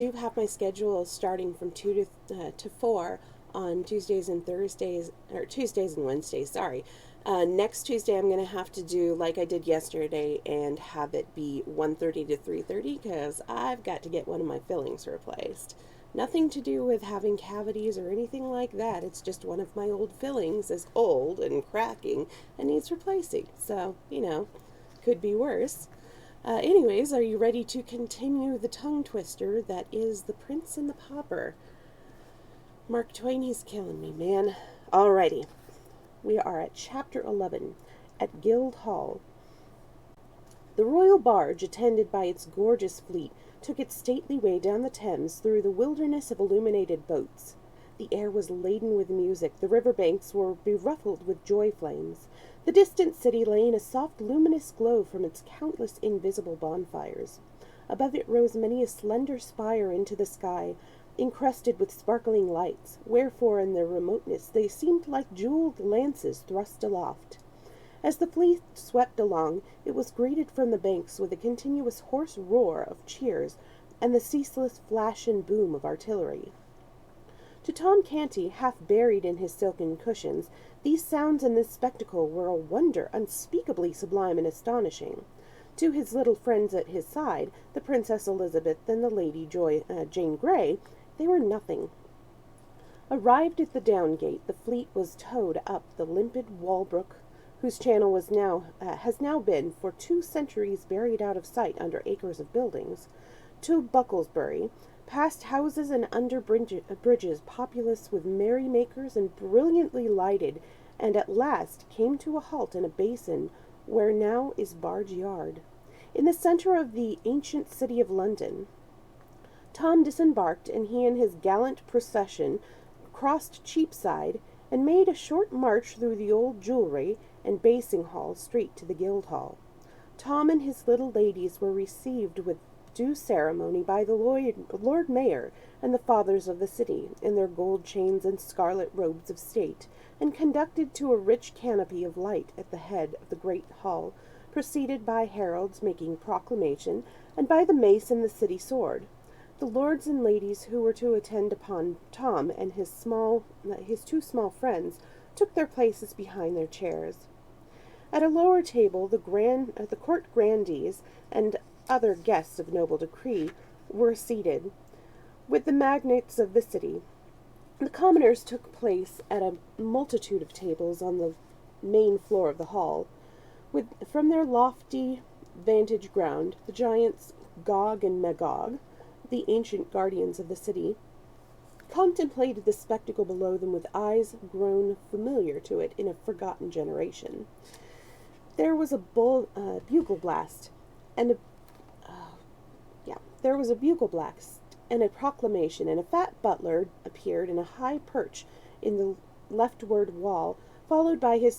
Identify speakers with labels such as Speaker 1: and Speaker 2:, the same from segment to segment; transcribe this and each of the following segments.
Speaker 1: do have my schedule starting from 2 to 4 on Tuesdays and Thursdays, or Tuesdays and Wednesdays, sorry. Next Tuesday, I'm going to have to do like I did yesterday and have it be 1:30 to 3:30 because I've got to get one of my fillings replaced. Nothing to do with having cavities or anything like that. It's just one of my old fillings is old and cracking and needs replacing. So, could be worse. Anyways, are you ready to continue the tongue twister that is The Prince and the Pauper? Mark Twain, he's killing me, man. Alrighty. We are at Chapter 11, at Guildhall. The royal barge, attended by its gorgeous fleet, took its stately way down the Thames through the wilderness of illuminated boats. The air was laden with music, the river banks were beruffled with joy flames. The distant city lay in a soft luminous glow from its countless invisible bonfires. Above it rose many a slender spire into the sky, encrusted with sparkling lights, wherefore in their remoteness they seemed like jeweled lances thrust aloft. As the fleet swept along, it was greeted from the banks with a continuous hoarse roar of cheers and the ceaseless flash and boom of artillery. To Tom Canty, half buried in his silken cushions, these sounds and this spectacle were a wonder unspeakably sublime and astonishing. To his little friends at his side, the Princess Elizabeth and the Lady Jane Grey, they were nothing. Arrived at the down gate, the fleet was towed up the limpid Walbrook, whose channel has now been for 2 centuries buried out of sight under acres of buildings, to Bucklesbury, past houses and under bridges populous with merrymakers and brilliantly lighted, and at last came to a halt in a basin where now is Barge Yard, in the centre of the ancient city of London. Tom disembarked, and he and his gallant procession crossed Cheapside and made a short march through the old jewellery and basing hall straight to the Guildhall. Tom and his little ladies were received with due ceremony by the Lord Mayor and the fathers of the city, in their gold chains and scarlet robes of state, and conducted to a rich canopy of light at the head of the great hall, preceded by heralds making proclamation, and by the mace and the city sword. The lords and ladies who were to attend upon Tom and his 2 small friends took their places behind their chairs. At a lower table, the court grandees and other guests of noble decree were seated, with the magnates of the city. The commoners took place at a multitude of tables on the main floor of the hall. From their lofty vantage ground, the giants Gog and Magog, the ancient guardians of the city, contemplated the spectacle below them with eyes grown familiar to it in a forgotten generation. There was a bugle blast, and a proclamation, and a fat butler appeared in a high perch in the leftward wall, followed by his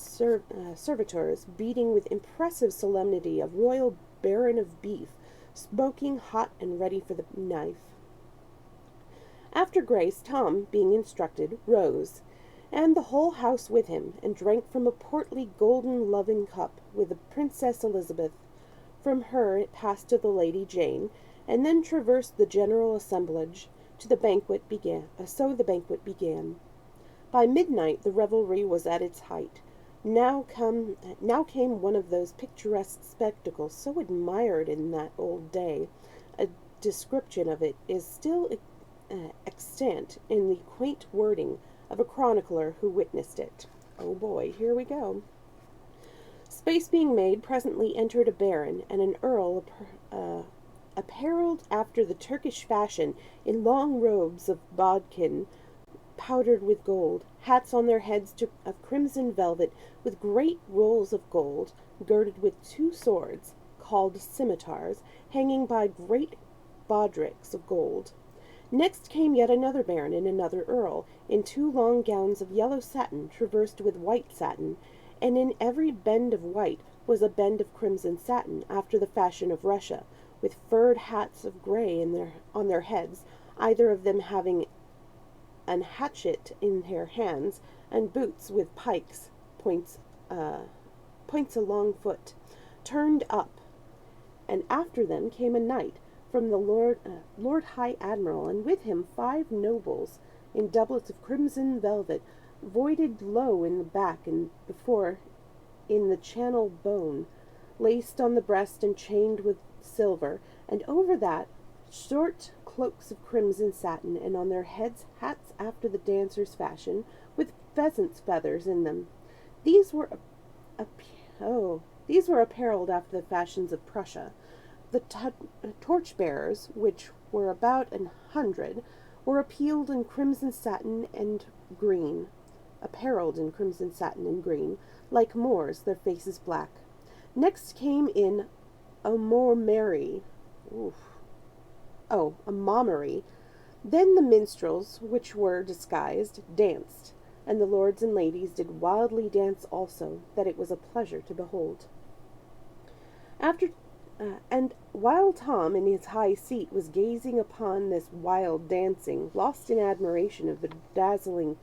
Speaker 1: servitors, beating with impressive solemnity a royal baron of beef, smoking hot and ready for the knife. After grace, Tom, being instructed, rose, and the whole house with him, and drank from a portly golden loving cup with the Princess Elizabeth. From her it passed to the Lady Jane, and then traversed the general assemblage. So the banquet began. By midnight the revelry was at its height. Now came one of those picturesque spectacles so admired in that old day. A description of it is still extant in the quaint wording of a chronicler who witnessed it. Oh boy, here we go. Space being made, presently entered a baron and an earl apparelled after the Turkish fashion in long robes of bodkin powdered with gold, hats on their heads of crimson velvet, with great rolls of gold, girded with 2 swords, called scimitars, hanging by great baldricks of gold. Next came yet another baron and another earl, in 2 long gowns of yellow satin, traversed with white satin, and in every bend of white was a bend of crimson satin, after the fashion of Russia, with furred hats of grey on their heads, either of them having an hatchet in their hands, and boots with points a long foot, turned up. And after them came a knight, from the Lord High Admiral, and with him 5 nobles in doublets of crimson velvet, voided low in the back and before in the channel bone, laced on the breast and chained with silver, and over that short cloaks of crimson satin, and on their heads hats after the dancers' fashion, with pheasants' feathers in them. These were apparelled after the fashions of Prussia. The torch-bearers, which were about 100, were apparelled in crimson satin and green, like Moors, their faces black. Next came in a Mommery. Then the minstrels, which were disguised, danced, and the lords and ladies did wildly dance also, that it was a pleasure to behold. And while Tom in his high seat was gazing upon this wild dancing, lost in admiration of the dazzling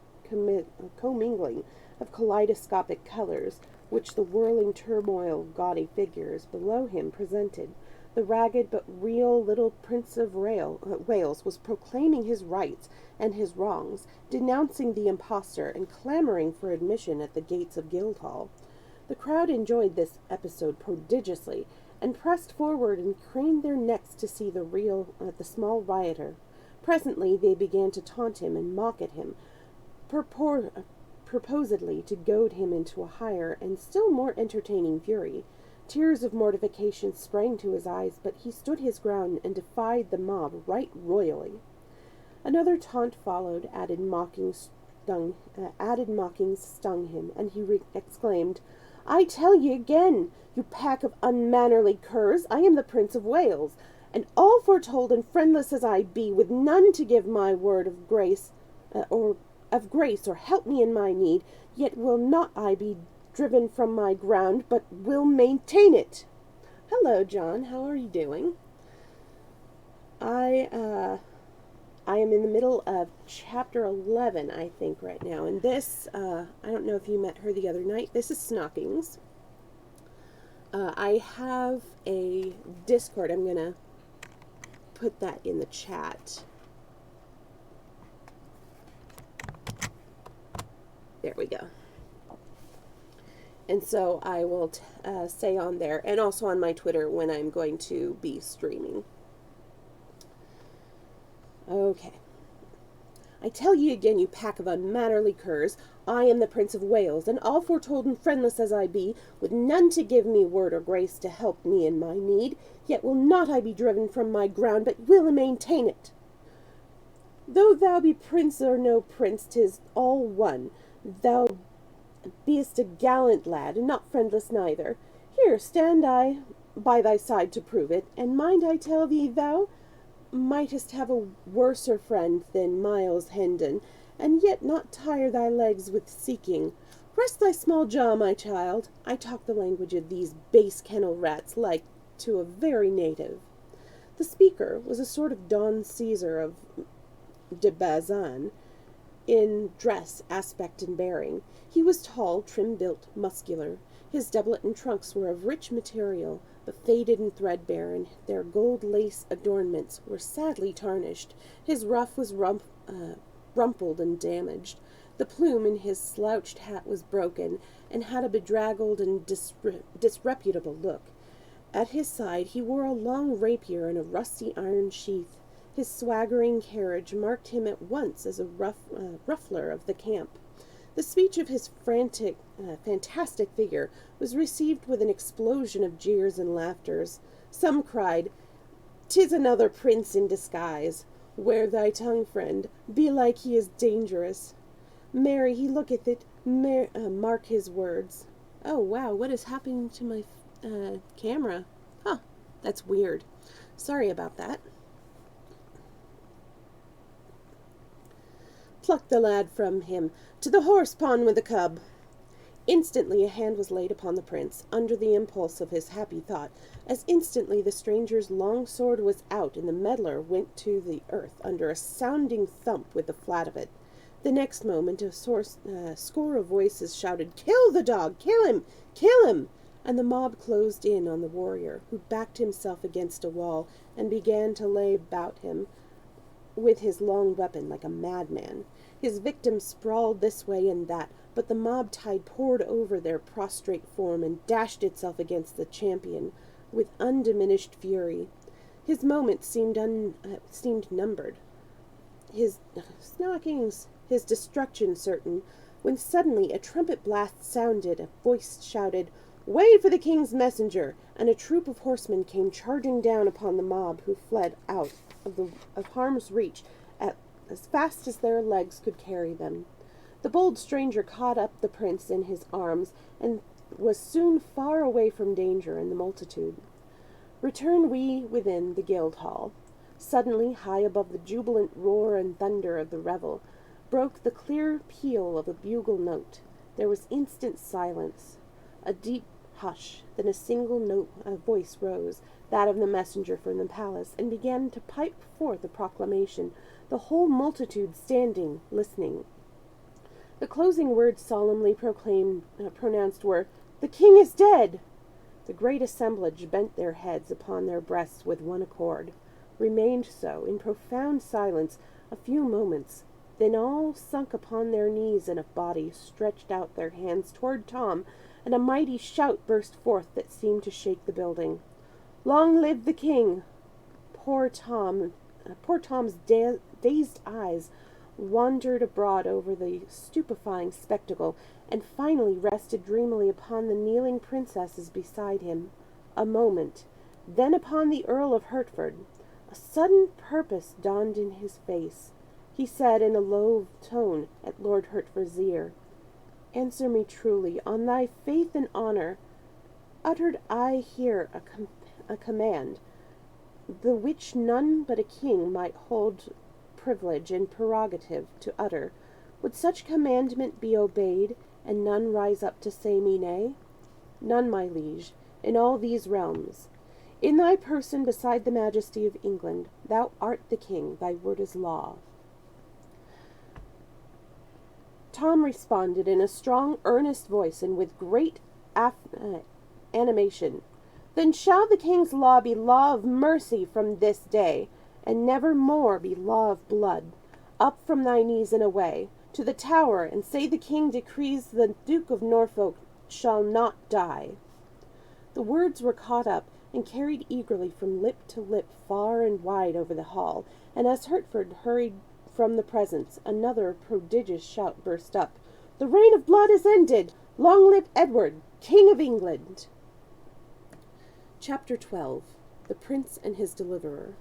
Speaker 1: commingling of kaleidoscopic colors which the whirling turmoil of gaudy figures below him presented, the ragged but real little Prince of Wales was proclaiming his rights and his wrongs, denouncing the impostor, and clamoring for admission at the gates of Guildhall. The crowd enjoyed this episode prodigiously, and pressed forward and craned their necks to see the small rioter. Presently they began to taunt him and mock at him, purposedly to goad him into a higher and still more entertaining fury. Tears of mortification sprang to his eyes, but he stood his ground and defied the mob right royally. Another taunt followed, added mockings stung him, and he exclaimed, "I tell ye again, you pack of unmannerly curs, I am the Prince of Wales, and all foretold and friendless as I be, with none to give my word of grace, or help me in my need, yet will not I be driven from my ground, but will maintain it." Hello, John. How are you doing? I am in the middle of chapter 11, I think, right now. And this, I don't know if you met her the other night. This is Snockings. I have a Discord. I'm going to put that in the chat. There we go. And so I will say on there, and also on my Twitter, when I'm going to be streaming. Okay. "I tell ye again, you pack of unmannerly curs, I am the Prince of Wales, and all foretold and friendless as I be, with none to give me word or grace to help me in my need, yet will not I be driven from my ground, but will maintain it. Though thou be prince or no prince, 'tis all one. Thou be'st a gallant lad, and not friendless neither. Here stand I by thy side to prove it, and mind I tell thee thou mightest have a worser friend than Miles Hendon, and yet not tire thy legs with seeking. Rest thy small jaw, my child. I talk the language of these base kennel rats like to a very native." The speaker was a sort of Don Caesar of de Bazan, in dress, aspect, and bearing. He was tall, trim-built, muscular. His doublet and trunks were of rich material, but faded and threadbare, and their gold lace adornments were sadly tarnished. His ruff was rumpled and damaged. The plume in his slouched hat was broken, and had a bedraggled and disreputable look. At his side he wore a long rapier in a rusty iron sheath. His swaggering carriage marked him at once as a ruffler of the camp. The speech of his fantastic figure was received with an explosion of jeers and laughters. Some cried, "'Tis another prince in disguise. Wear thy tongue, friend. Belike he is dangerous. Marry, he looketh it. Mark his words." Oh, wow, what is happening to my camera? Huh, that's weird. Sorry about that. "Pluck the lad from him. To the horse pond with the cub." Instantly a hand was laid upon the prince, under the impulse of his happy thought. As instantly the stranger's long sword was out, and the meddler went to the earth under a sounding thump with the flat of it. The next moment a score of voices shouted, "Kill the dog! Kill him! Kill him!" and the mob closed in on the warrior, who backed himself against a wall and began to lay about him with his long weapon like a madman. His victims sprawled this way and that, but the mob tide poured over their prostrate form and dashed itself against the champion with undiminished fury. His moments seemed numbered, his his destruction certain, when suddenly a trumpet blast sounded, a voice shouted, "Way for the king's messenger!" and a troop of horsemen came charging down upon the mob, who fled out of harm's reach as fast as their legs could carry them. The bold stranger caught up the prince in his arms, and was soon far away from danger and the multitude. Return we within the guild hall. Suddenly, high above the jubilant roar and thunder of the revel, broke the clear peal of a bugle note. There was instant silence, a deep hush. Then a single voice rose, that of the messenger from the palace, and began to pipe forth a proclamation, the whole multitude standing, listening. The closing words solemnly pronounced were, "The king is dead!" The great assemblage bent their heads upon their breasts with one accord, remained so, in profound silence, a few moments, then all sunk upon their knees in a body, stretched out their hands toward Tom, and a mighty shout burst forth that seemed to shake the building. "Long live the king!" Poor Tom's dazed eyes wandered abroad over the stupefying spectacle, and finally rested dreamily upon the kneeling princesses beside him. A moment, then upon the Earl of Hertford. A sudden purpose dawned in his face. He said in a low tone at Lord Hertford's ear, "Answer me truly, on thy faith and honor, uttered I here a command, the which none but a king might hold privilege and prerogative to utter. Would such commandment be obeyed, and none rise up to say me nay?" "None, my liege, in all these realms. In thy person, beside the majesty of England, thou art the king, thy word is law." Tom responded in a strong, earnest voice, and with great animation, "Then shall the king's law be law of mercy from this day, and never more be law of blood. Up from thy knees and away, to the Tower, and say the king decrees the Duke of Norfolk shall not die." The words were caught up and carried eagerly from lip to lip far and wide over the hall, and as Hertford hurried from the presence, another prodigious shout burst up. "The reign of blood is ended! Long live Edward, King of England!" Chapter 12. The Prince and His Deliverer.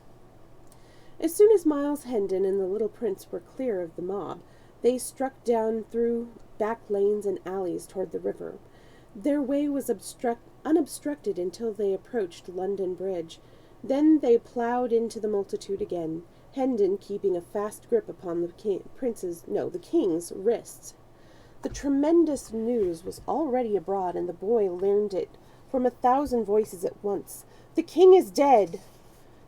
Speaker 1: As soon as Miles Hendon and the little prince were clear of the mob, they struck down through back lanes and alleys toward the river. Their way was unobstructed until they approached London Bridge. Then they ploughed into the multitude again, Hendon keeping a fast grip upon the king's wrists. The tremendous news was already abroad, and the boy learned it from 1,000 voices at once. "The king is dead!"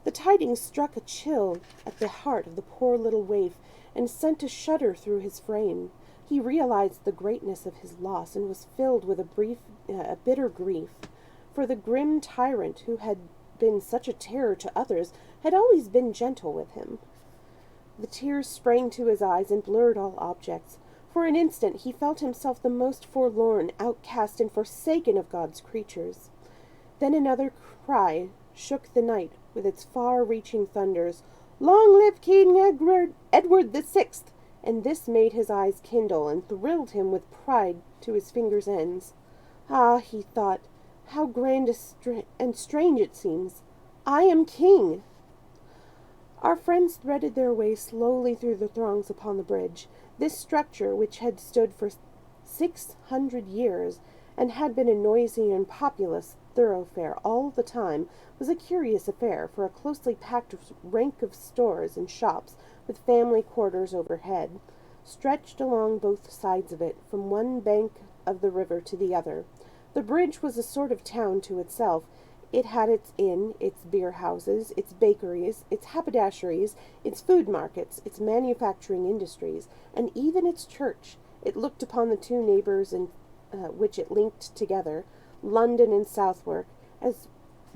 Speaker 1: The tidings struck a chill at the heart of the poor little waif, and sent a shudder through his frame. He realized the greatness of his loss, and was filled with a bitter grief, for the grim tyrant who had been such a terror to others had always been gentle with him. The tears sprang to his eyes and blurred all objects. For an instant he felt himself the most forlorn, outcast, and forsaken of God's creatures. Then another cry shook the night with its far-reaching thunders, "Long live King Edward the Sixth!" And this made his eyes kindle, and thrilled him with pride to his fingers' ends. "Ah," he thought, "how grand and strange it seems! I am king!" Our friends threaded their way slowly through the throngs upon the bridge. This structure, which had stood for 600 years, and had been a noisy and populous thoroughfare all the time, was a curious affair, for a closely packed rank of stores and shops, with family quarters overhead, stretched along both sides of it, from one bank of the river to the other. The bridge was a sort of town to itself. It had its inn, its beer houses, its bakeries, its haberdasheries, its food markets, its manufacturing industries, and even its church. It looked upon the two neighbors which it linked together London and Southwark as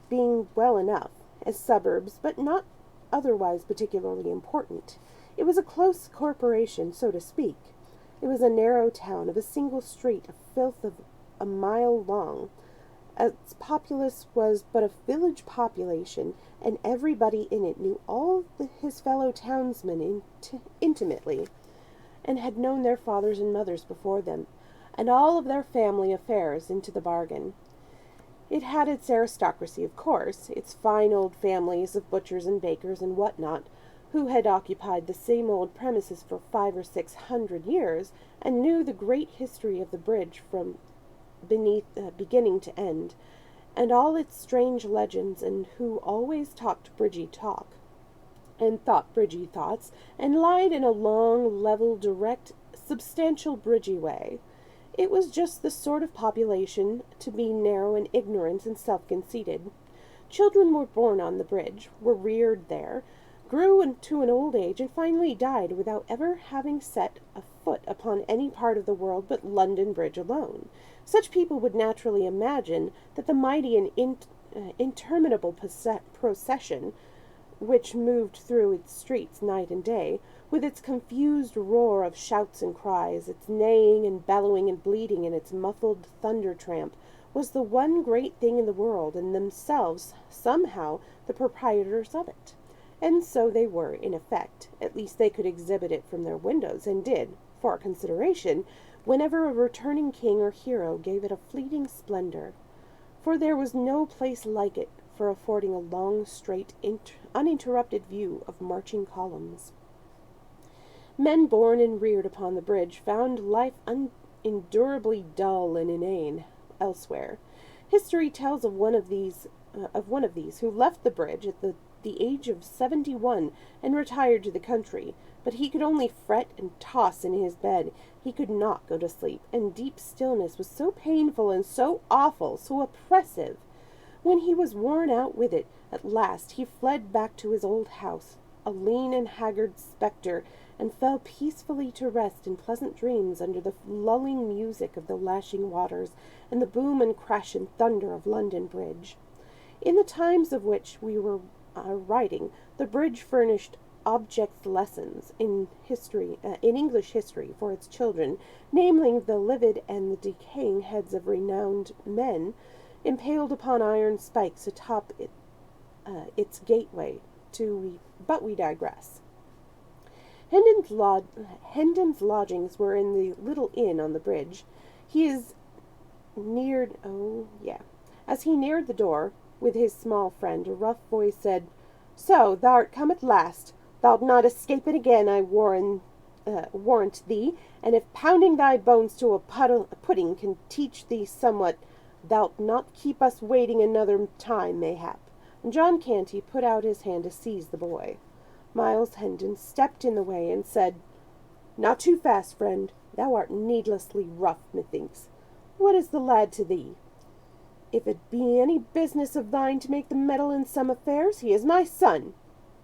Speaker 1: being well enough, as suburbs, but not otherwise particularly important. It was a close corporation, so to speak. It was a narrow town of a single street of filth of a mile long. Its populace was but a village population, and everybody in it knew all his fellow townsmen intimately, and had known their fathers and mothers before them, and all of their family affairs into the bargain. It had its aristocracy, of course, its fine old families of butchers and bakers and what not, who had occupied the same old premises for 500 or 600 years, and knew the great history of the bridge from beginning to end, and all its strange legends, and who always talked bridgy talk, and thought bridgy thoughts, and lied in a long, level, direct, substantial bridgy way. It was just the sort of population to be narrow and ignorant and self-conceited. Children were born on the bridge, were reared there, grew into an old age, and finally died without ever having set a foot upon any part of the world but London Bridge alone. Such people would naturally imagine that the mighty and interminable procession which moved through its streets night and day, with its confused roar of shouts and cries, its neighing and bellowing and bleating, and its muffled thunder tramp, was the one great thing in the world, and themselves somehow the proprietors of it. And so they were, in effect. At least they could exhibit it from their windows, and did, for consideration, whenever a returning king or hero gave it a fleeting splendor. For there was no place like it for affording a long, straight, uninterrupted view of marching columns. Men born and reared upon the bridge found life unendurably dull and inane elsewhere. History tells of one of these who left the bridge at the age of 71 and retired to the country, but he could only fret and toss in his bed. He could not go to sleep, and deep stillness was so painful and so awful, so oppressive. When he was worn out with it, at last he fled back to his old house, a lean and haggard spectre, and fell peacefully to rest in pleasant dreams under the lulling music of the lashing waters and the boom and crash and thunder of London Bridge. In the times of which we were writing, the bridge furnished object lessons in history, in English history, for its children, namely the livid and the decaying heads of renowned men, impaled upon iron spikes atop its gateway. But we digress. Hendon's lodgings were in the little inn on the bridge. As he neared the door with his small friend, a rough voice said, "So thou'rt come at last. Thou'lt not escape it again, I warrant thee, and if pounding thy bones to a pudding can teach thee somewhat, thou'lt not keep us waiting another time, mayhap." And John Canty put out his hand to seize the boy. Miles Hendon stepped in the way and said, "Not too fast, friend. Thou art needlessly rough, methinks. What is the lad to thee? If it be any business of thine to make the meddle in some affairs, he is my son."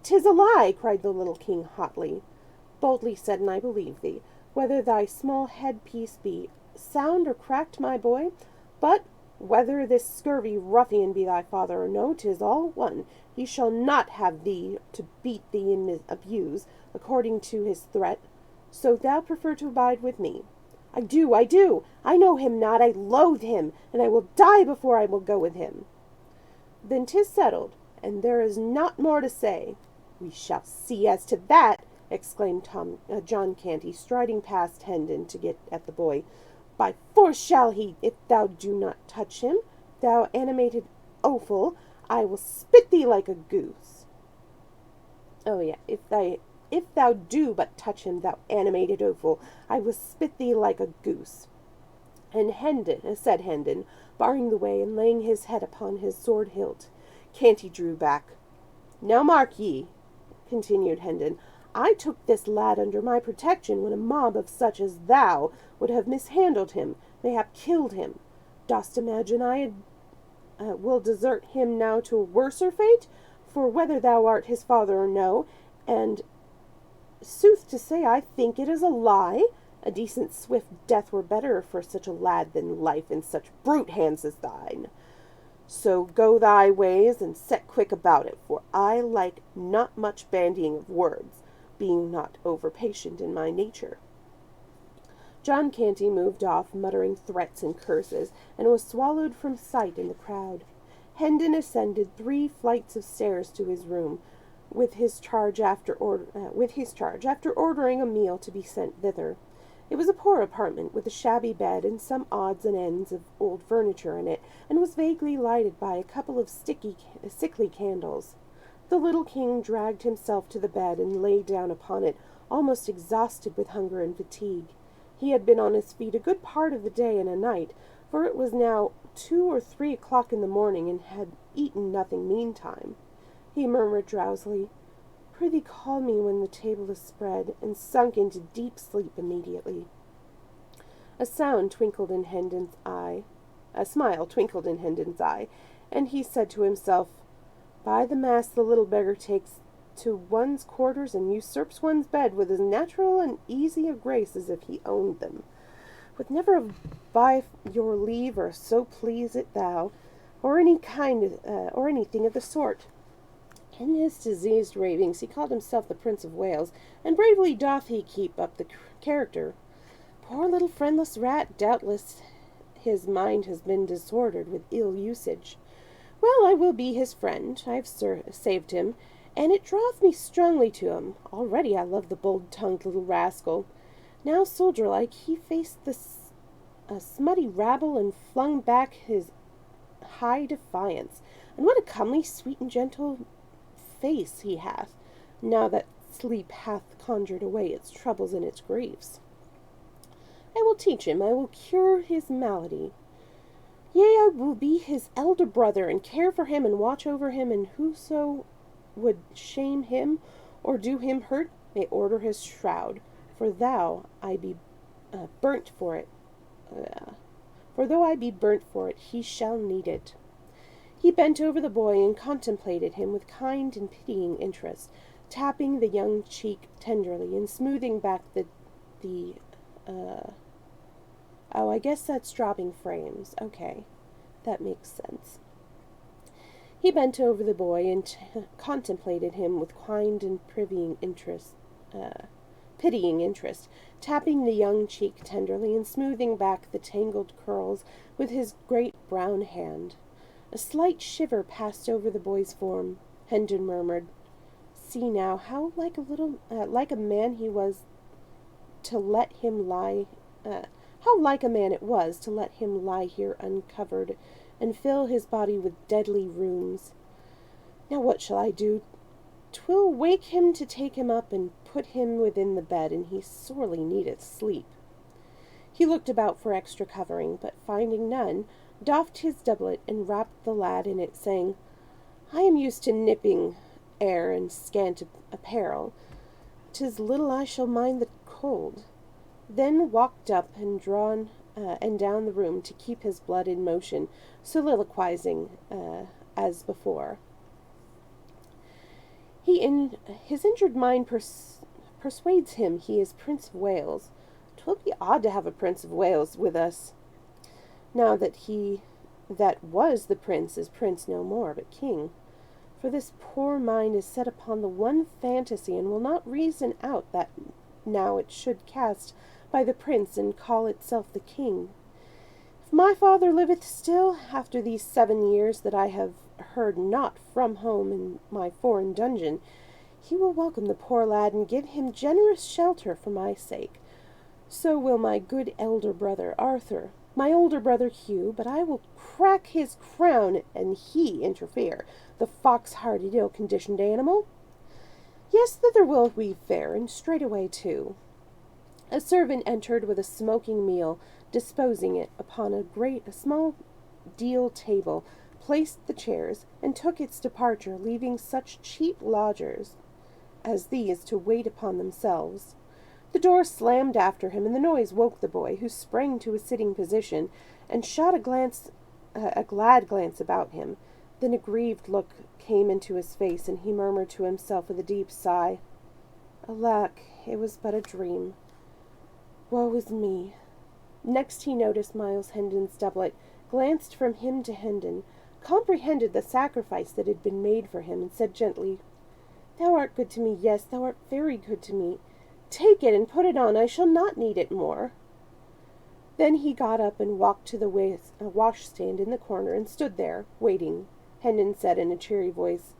Speaker 1: "'Tis a lie," cried the little king hotly. "Boldly said, and I believe thee, whether thy small headpiece be sound or cracked, my boy. But whether this scurvy ruffian be thy father or no, 'tis all one. He shall not have thee to beat thee and abuse, according to his threat. So thou prefer to abide with me." I do. I know him not. I loathe him, and I will die before I will go with him." "Then 'tis settled, and there is naught more to say." "We shall see as to that," exclaimed John Canty, striding past Hendon to get at the boy. "By force shall he, if thou do not touch him. Thou animated offal, I will spit thee like a goose." "Oh, yeah, if thou do but touch him, thou animated offal, I will spit thee like a goose." And said Hendon, barring the way and laying his head upon his sword hilt. Canty drew back. "Now mark ye," continued Hendon, "I took this lad under my protection when a mob of such as thou would have mishandled him, mayhap killed him. Dost imagine I will desert him now to a worser fate? For whether thou art his father or no, and sooth to say I think it is a lie, A decent swift death were better for such a lad than life in such brute hands as thine. So go thy ways, and set quick about it, for I like not much bandying of words, being not over patient in my nature. John Canty moved off, muttering threats and curses, and was swallowed from sight in the crowd. Hendon ascended 3 flights of stairs to his room, with his charge after ordering a meal to be sent thither. It was a poor apartment, with a shabby bed and some odds and ends of old furniture in it, and was vaguely lighted by a couple of sickly candles. The little king dragged himself to the bed and lay down upon it, almost exhausted with hunger and fatigue. He had been on his feet a good part of the day and a night, for it was now 2 or 3 o'clock in the morning, and had eaten nothing meantime. He murmured drowsily, "Prithee call me when the table is spread," and sunk into deep sleep immediately. A smile twinkled in Hendon's eye, and he said to himself, "By the mass, the little beggar takes to one's quarters and usurps one's bed with as natural and easy a grace as if he owned them. Would never have by your leave, or so please it thou, or anything of the sort." In his diseased ravings he called himself the Prince of Wales, and bravely doth he keep up the character. Poor little friendless rat, doubtless his mind has been disordered with ill usage. Well, I will be his friend. I have saved him, and it draweth me strongly to him. Already I love the bold-tongued little rascal. Now, soldier-like, he faced a smutty rabble and flung back his high defiance. And what a comely, sweet, and gentle face he hath, now that sleep hath conjured away its troubles and its griefs. I will teach him, I will cure his malady. Yea, I will be his elder brother, and care for him, and watch over him, and whoso would shame him, or do him hurt, may order his shroud, for though I be burnt for it, he shall need it. He bent over the boy and contemplated him with kind and pitying interest, tapping the young cheek tenderly and smoothing back I guess that's dropping frames. Okay, that makes sense. He bent over the boy and contemplated him with kind and pitying interest, tapping the young cheek tenderly and smoothing back the tangled curls with his great brown hand. A slight shiver passed over the boy's form. Hendon murmured, "See now, how like a man he was to let him lie. How like a man it was to let him lie here uncovered, and fill his body with deadly rheums. Now what shall I do? 'Twill wake him to take him up and put him within the bed, and he sorely needeth sleep." He looked about for extra covering, but finding none, doffed his doublet and wrapped the lad in it, saying, "I am used to nipping air and scant apparel. 'Tis little I shall mind the cold." Then walked up and down the room to keep his blood in motion, soliloquizing as before. His injured mind persuades him he is Prince of Wales. 'Twill be odd to have a Prince of Wales with us, now that he that was the prince is prince no more, but king. For this poor mind is set upon the one fantasy, and will not reason out that now it should cast by the prince and call itself the king. If my father liveth still, after these 7 years that I have heard not from home in my foreign dungeon, he will welcome the poor lad and give him generous shelter for my sake. So will my good elder brother Arthur, my older brother Hugh, but I will crack his crown and he interfere, the fox-hearted, ill-conditioned animal. Yes, thither will we fare, and straightway too." A servant entered with a smoking meal, disposing it upon a small deal table, placed the chairs, and took its departure, leaving such cheap lodgers as these to wait upon themselves. The door slammed after him, and the noise woke the boy, who sprang to a sitting position, and shot a glad glance about him. Then a grieved look came into his face, and he murmured to himself with a deep sigh, "Alack, it was but a dream." Woe is me. Next he noticed Miles Hendon's doublet, glanced from him to Hendon, comprehended the sacrifice that had been made for him, and said gently, Thou art good to me, yes, thou art very good to me. Take it and put it on, I shall not need it more. Then he got up and walked to the washstand in the corner and stood there, waiting. Hendon said in a cheery voice,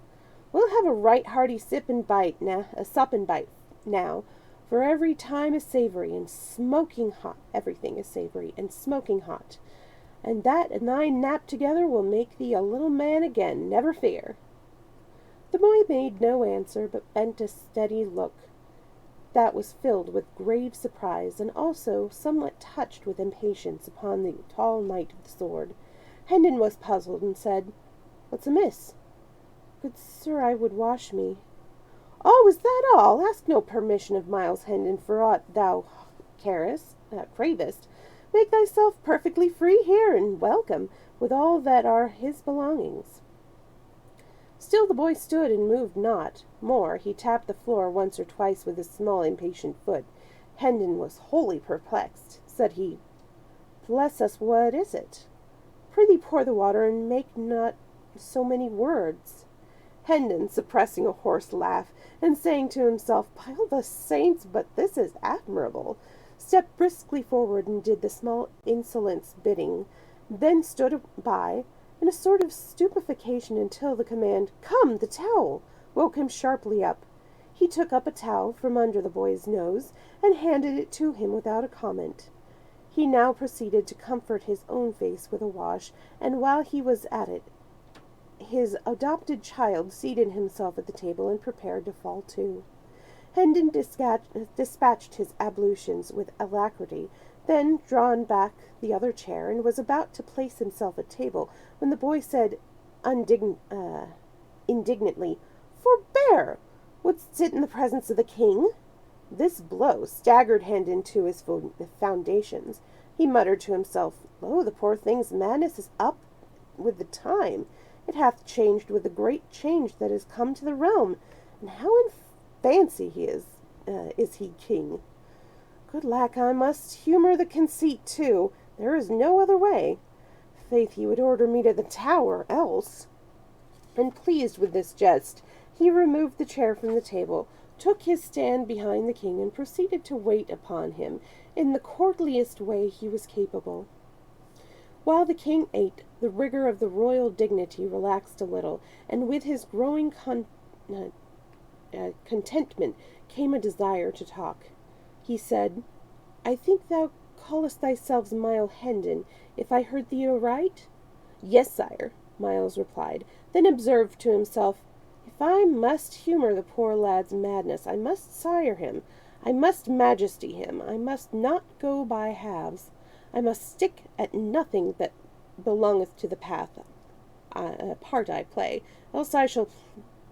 Speaker 1: We'll have a right hearty sup and bite now, for every time is savory and smoking hot. Everything is savory and smoking hot. And that and thy nap together will make thee a little man again, never fear. The boy made no answer, but bent a steady look that was filled with grave surprise, and also somewhat touched with impatience upon the tall knight of the sword. Hendon was puzzled, and said, What's amiss? Good sir, I would wash me. Oh, is that all? Ask no permission of Miles Hendon for aught thou cravest. Make thyself perfectly free here, and welcome, with all that are his belongings. Still the boy stood and moved not. More, he tapped the floor once or twice with his small impatient foot. Hendon was wholly perplexed. Said he, Bless us, what is it? Prithee pour the water, and make not so many words. Hendon, suppressing a hoarse laugh, and saying to himself, By all the saints, but this is admirable, stepped briskly forward and did the small insolent's bidding, then stood by, in a sort of stupefaction, until the command, Come, the towel, woke him sharply up. He took up a towel from under the boy's nose, and handed it to him without a comment. He now proceeded to comfort his own face with a wash, and while he was at it, his adopted child seated himself at the table and prepared to fall to. Hendon dispatched his ablutions with alacrity, then drawn back the other chair, and was about to place himself at table, when the boy said indignantly, Forbear! Wouldst sit in the presence of the king? This blow staggered Hendon to his foundations. He muttered to himself, Lo, the poor thing's madness is up with the time. It hath changed with the great change that is come to the realm, and how in fancy he is he king. Good lack, I must humour the conceit too. There is no other way. Faith, he would order me to the Tower, else. And pleased with this jest, he removed the chair from the table, took his stand behind the king, and proceeded to wait upon him in the courtliest way he was capable. While the king ate, the rigor of the royal dignity relaxed a little, and with his growing contentment came a desire to talk. He said, I think thou callest thyself Miles Hendon, if I heard thee aright? Yes, sire, Miles replied, then observed to himself, If I must humour the poor lad's madness, I must sire him, I must majesty him, I must not go by halves, I must stick at nothing that belongeth to the part I play, else I shall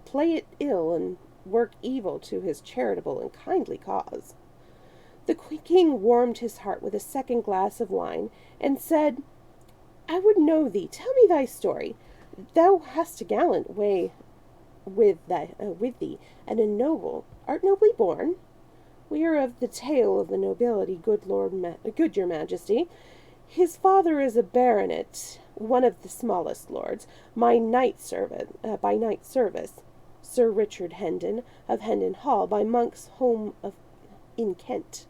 Speaker 1: play it ill and work evil to his charitable and kindly cause. The king warmed his heart with a second glass of wine, and said, I would know thee. Tell me thy story. Thou hast a gallant way with thee, and art nobly born. We are of the tale of the nobility, good your majesty. His father is a baronet, one of the smallest lords, by knight service, Sir Richard Hendon of Hendon Hall, by Monk's home in Kent.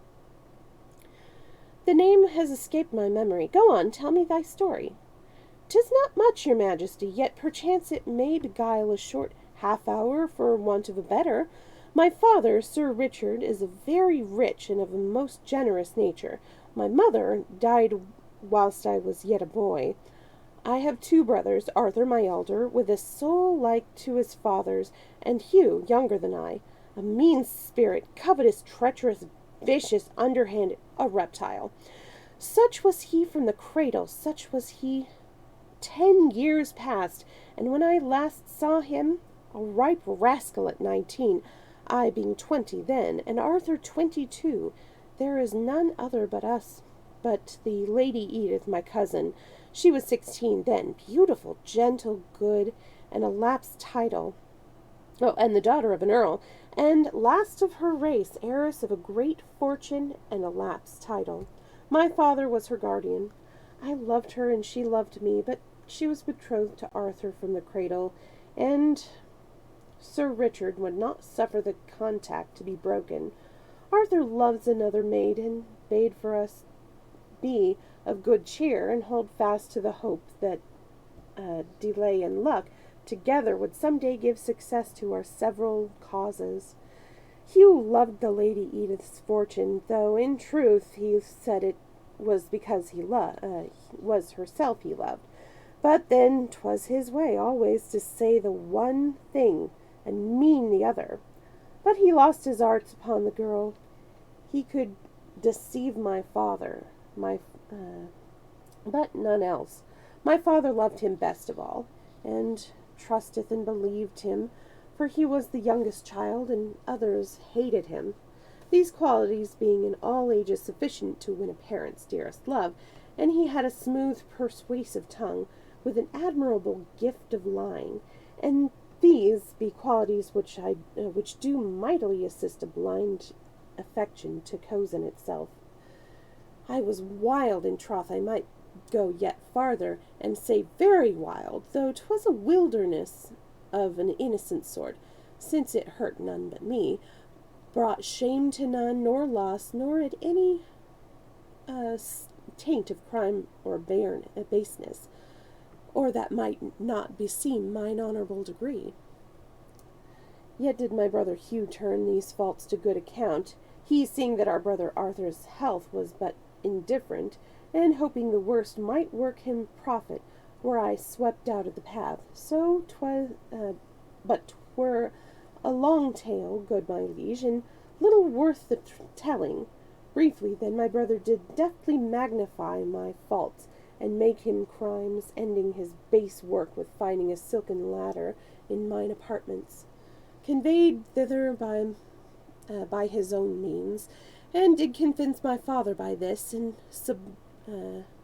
Speaker 1: The name has escaped my memory. Go on, tell me thy story. 'Tis not much, your majesty, yet perchance it may beguile a short half-hour for want of a better. My father, Sir Richard, is a very rich and of a most generous nature. My mother died whilst I was yet a boy. I have 2 brothers, Arthur, my elder, with a soul like to his father's, and Hugh, younger than I, a mean spirit, covetous, treacherous, vicious, underhanded, a reptile. Such was he from the cradle, such was he 10 years past, and when I last saw him, a ripe rascal at 19, I being 20 then, and Arthur 22, there is none other but the Lady Edith, my cousin. She was 16 then, beautiful, gentle, good, and a lapsed title. Oh, and the daughter of an earl. and last of her race, heiress of a great fortune and a lapsed title. My father was her guardian. I loved her and she loved me, but she was betrothed to Arthur from the cradle, and Sir Richard would not suffer the contact to be broken. Arthur loves another maid, and bade for us be of good cheer, and hold fast to the hope that delay and luck together would some day give success to our several causes. Hugh loved the Lady Edith's fortune, though in truth he said it was because he was herself he loved. But then 'twas his way always to say the one thing and mean the other. But he lost his arts upon the girl. He could deceive my father, but none else. My father loved him best of all, and trusteth and believed him, for he was the youngest child, and others hated him. These qualities being in all ages sufficient to win a parent's dearest love, and he had a smooth, persuasive tongue, with an admirable gift of lying, and these be qualities which do mightily assist a blind affection to cozen itself. I was wild in troth. I might go yet farther, and say very wild, though 'twas a wilderness of an innocent sort, since it hurt none but me, brought shame to none, nor loss, nor at any taint of crime or baseness, or that might not beseem mine honourable degree. Yet did my brother Hugh turn these faults to good account, he seeing that our brother Arthur's health was but indifferent, and hoping the worst might work him profit, were I swept out of the path. So 'twas, but 'twere a long tale, good my liege, and little worth the telling. Briefly, then, my brother did deftly magnify my faults, and make him crimes, ending his base work with finding a silken ladder in mine apartments, conveyed thither by his own means, and did convince my father by this, and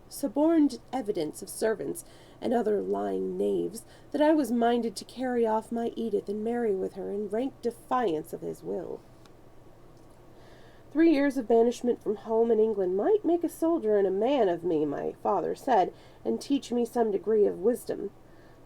Speaker 1: suborned evidence of servants and other lying knaves, that I was minded to carry off my Edith and marry with her in rank defiance of his will. 3 years of banishment from home in England might make a soldier and a man of me, my father said, and teach me some degree of wisdom.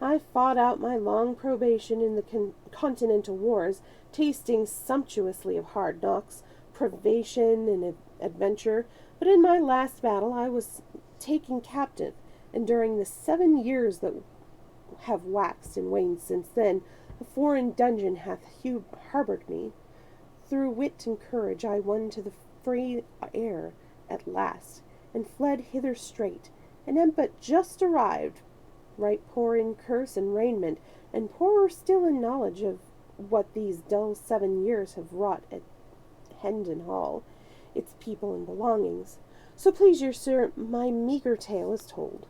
Speaker 1: I fought out my long probation in the continental wars, tasting sumptuously of hard knocks, privation, and adventure, but in my last battle I was taken captive, and during the 7 years that have waxed and waned since then, a foreign dungeon hath harboured me. Through wit and courage I won to the free air at last, and fled hither straight, and am but just arrived, right poor in curse and raiment, and poorer still in knowledge of what these dull 7 years have wrought at Hendon Hall, its people and belongings. So please your sir, my meagre tale is told.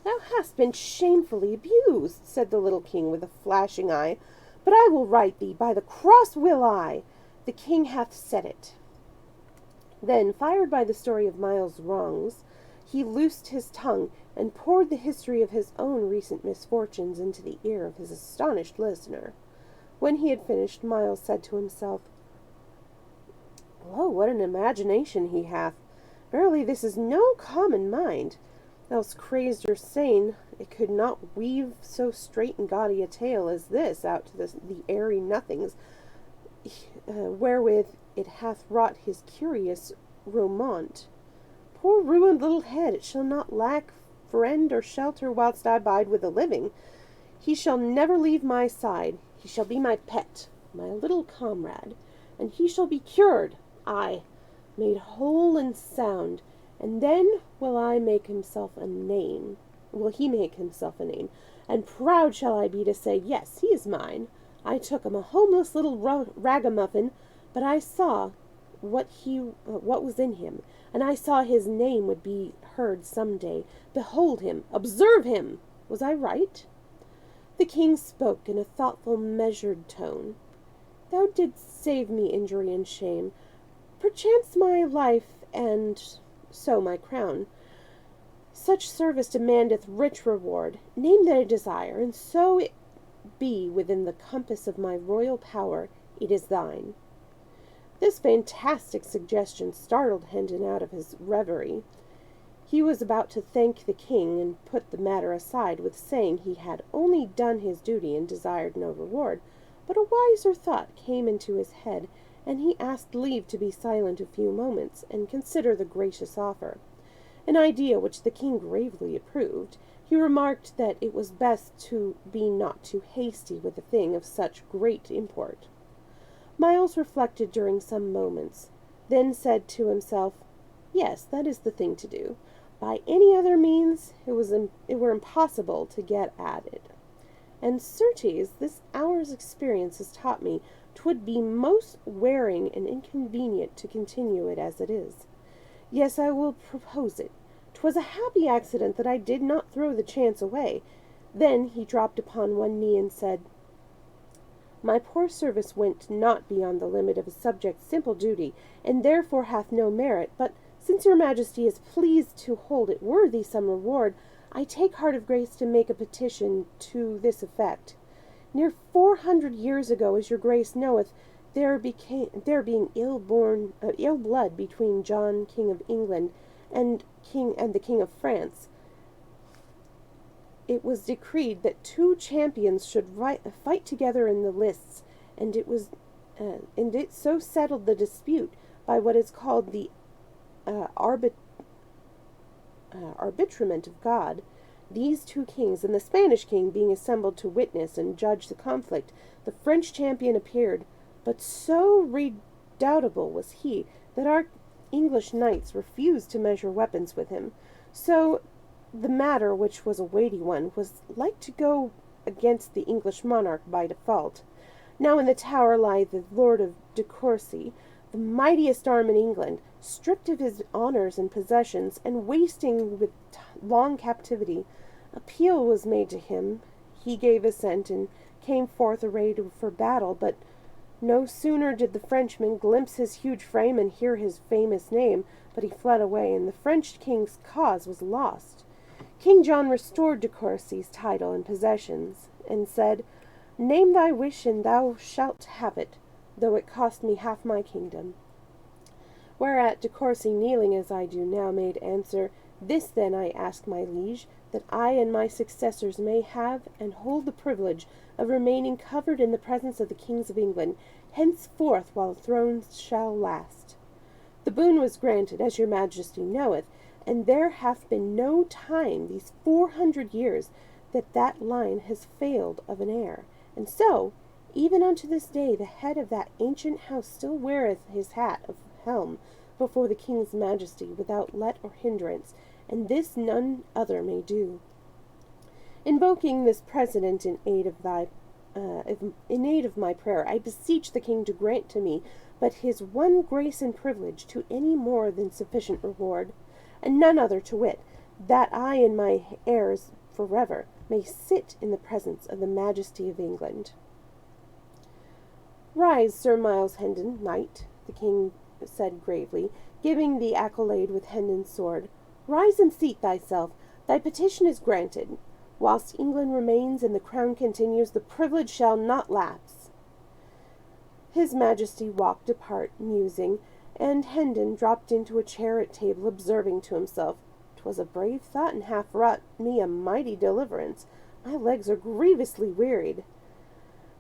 Speaker 1: Thou hast been shamefully abused, said the little king with a flashing eye, but I will right thee, by the cross will I. The king hath said it. Then, fired by the story of Miles's wrongs, he loosed his tongue, and poured the history of his own recent misfortunes into the ear of his astonished listener. When he had finished, Miles said to himself, Lo, what an imagination he hath! Verily, this is no common mind. Else crazed or sane, it could not weave so straight and gaudy a tale as this out to the airy nothings, wherewith it hath wrought his curious romaunt. Poor ruined little head, it shall not lack friend or shelter whilst I bide with the living. He shall never leave my side. He shall be my pet, my little comrade, and he shall be cured, aye, made whole and sound, and then will he make himself a name, and proud shall I be to say, yes, he is mine. I took him, a homeless little ragamuffin, but I saw what was in him, and I saw his name would be heard some day. Behold him, observe him. Was I right? The king spoke in a thoughtful, measured tone. Thou didst save me injury and shame, perchance my life, and so my crown. Such service demandeth rich reward. Name thy desire, and so it be within the compass of my royal power, It is thine." This fantastic suggestion startled Hendon out of his reverie. He was about to thank the king and put the matter aside with saying he had only done his duty and desired no reward, but a wiser thought came into his head, and he asked leave to be silent a few moments and consider the gracious offer. An idea which the king gravely approved. He remarked that it was best to be not too hasty with a thing of such great import. Myles reflected during some moments, then said to himself, "Yes, that is the thing to do. By any other means it were impossible to get at it. And certes, this hour's experience has taught me 'twould be most wearing and inconvenient to continue it as it is. Yes, I will propose it. 'Twas a happy accident that I did not throw the chance away." Then he dropped upon one knee and said, "My poor service went not beyond the limit of a subject's simple duty, and therefore hath no merit, but since your majesty is pleased to hold it worthy some reward, I take heart of grace to make a petition to this effect. Near 400 years ago, as your grace knoweth, there being ill blood between John, King of England, and the King of France, it was decreed that two champions should fight together in the lists, and it so settled the dispute by what is called the arbitrament of God. These two kings and the Spanish king being assembled to witness and judge the conflict, the French champion appeared, but so redoubtable was he that our English knights refused to measure weapons with him. So the matter, which was a weighty one, was like to go against the English monarch by default. Now in the Tower lie the Lord of de Courcy, the mightiest arm in England, stripped of his honours and possessions, and wasting with long captivity. Appeal was made to him. He gave assent, and came forth arrayed for battle, but no sooner did the Frenchman glimpse his huge frame and hear his famous name, but he fled away, and the French king's cause was lost. King John restored de Courcy's title and possessions, and said, "Name thy wish, and thou shalt have it, though it cost me half my kingdom." Whereat de Courcy, kneeling as I do now, made answer, "This then I ask, my liege, that I and my successors may have and hold the privilege of remaining covered in the presence of the kings of England, henceforth while thrones shall last. The boon was granted, as your majesty knoweth, and there hath been no time these 400 years that that line has failed of an heir, and so, even unto this day, the head of that ancient house still weareth his hat of helm before the king's majesty without let or hindrance, and this none other may do. Invoking this precedent in aid of my prayer, I beseech the king to grant to me but his one grace and privilege to any more than sufficient reward, and none other, to wit, that I and my heirs forever may sit in the presence of the majesty of England." "Rise, Sir Miles Hendon, knight," the king said gravely, giving the accolade with Hendon's sword. "Rise and seat thyself. Thy petition is granted. Whilst England remains and the crown continues, the privilege shall not lapse." His majesty walked apart, musing, and Hendon dropped into a chair at table, observing to himself, "'Twas a brave thought, and hath wrought me a mighty deliverance. My legs are grievously wearied.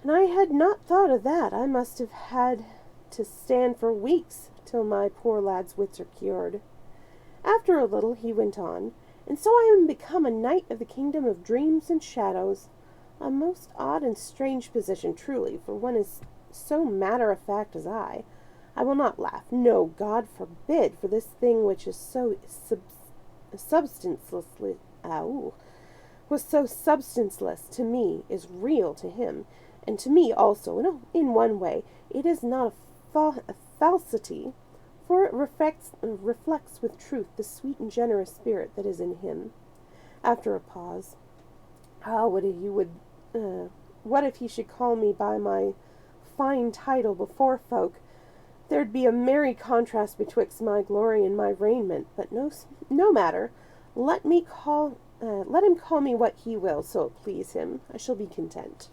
Speaker 1: And I had not thought of that. I must have had to stand for weeks till my poor lad's wits are cured." After a little he went on, "And so I am become a knight of the kingdom of dreams and shadows. A most odd and strange position, truly, for one is so matter-of-fact as I. I will not laugh. No, God forbid, for this thing which is so substanceless to me is real to him, and to me also, in one way. It is not a falsity, for it reflects with truth the sweet and generous spirit that is in him." After a pause, what if he should call me by my fine title before folk? There'd be a merry contrast betwixt my glory and my raiment, but no matter. Let him call me what he will, so it please him. I shall be content.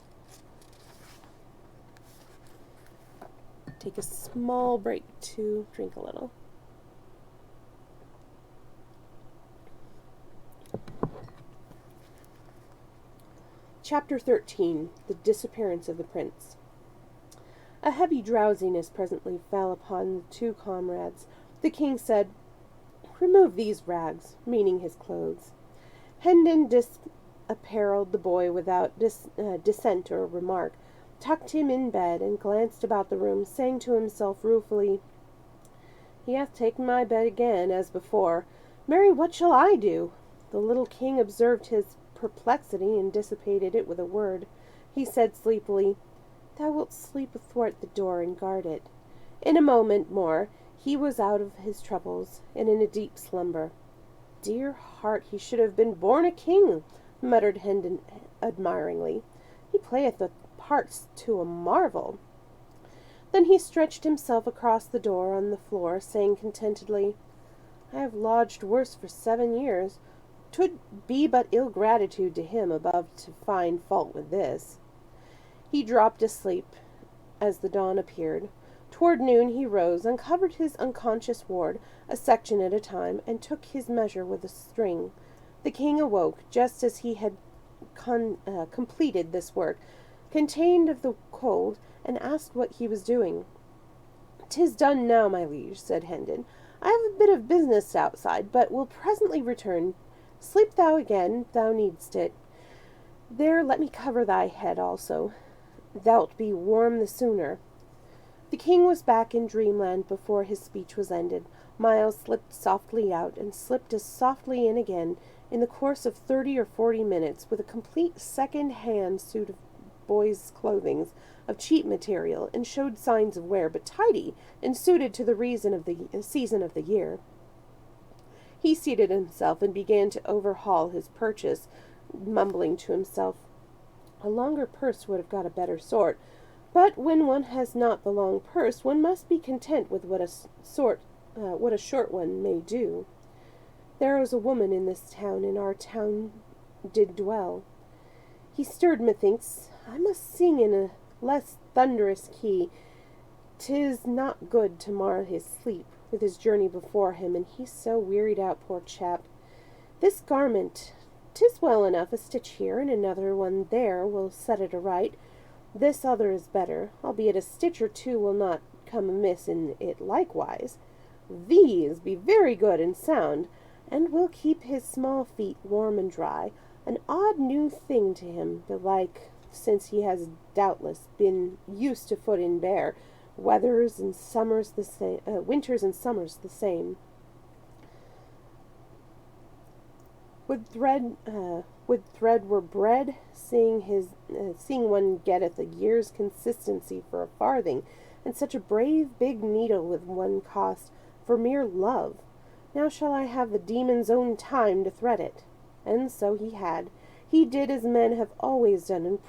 Speaker 1: take a small break to drink a little. Chapter 13. The Disappearance of the Prince. A heavy drowsiness presently fell upon the two comrades. The king said, "Remove these rags," meaning his clothes. Hendon disapparelled the boy without dissent or remark, tucked him in bed, and glanced about the room, saying to himself ruefully, "He hath taken my bed again, as before. Marry, what shall I do?" The little king observed his perplexity, and dissipated it with a word. He said sleepily, "Thou wilt sleep athwart the door and guard it." In a moment more he was out of his troubles, and in a deep slumber. "Dear heart, he should have been born a king," muttered Hendon admiringly. "He playeth the parts to a marvel." Then he stretched himself across the door on the floor, saying contentedly, "I have lodged worse for 7 years. 'Twould be but ill gratitude to him above to find fault with this." He dropped asleep as the dawn appeared. Toward noon he rose, uncovered his unconscious ward, a section at a time, and took his measure with a string. The king awoke, just as he had completed this work, contained of the cold, and asked what he was doing. "'Tis done now, my liege," said Hendon. "I have a bit of business outside, but will presently return. Sleep thou again, thou needst it. There, let me cover thy head also. Thou'lt be warm the sooner." The king was back in dreamland before his speech was ended. Miles slipped softly out, and slipped as softly in again, in the course of 30 or 40 minutes, with a complete second-hand suit of boys' clothing, of cheap material, and showed signs of wear, but tidy, and suited to the season of the year. He seated himself, and began to overhaul his purchase, mumbling to himself, "A longer purse would have got a better sort. But when one has not the long purse, one must be content with what a short one may do. There is a woman in this town, in our town did dwell." He stirred, methinks. "I must sing in a less thunderous key. 'Tis not good to mar his sleep, with his journey before him, and he so wearied out, poor chap. This garment, 'tis well enough, a stitch here, and another one there, will set it aright. This other is better, albeit a stitch or two will not come amiss in it likewise. These be very good and sound, and will keep his small feet warm and dry. An odd new thing to him, belike, since he has doubtless been used to foot in bare, winters and summers the same. Would thread were bread, seeing one getteth a year's consistency for a farthing, and such a brave big needle with one cost, for mere love. Now shall I have the demon's own time to thread it." And so he had. He did as men have always done, and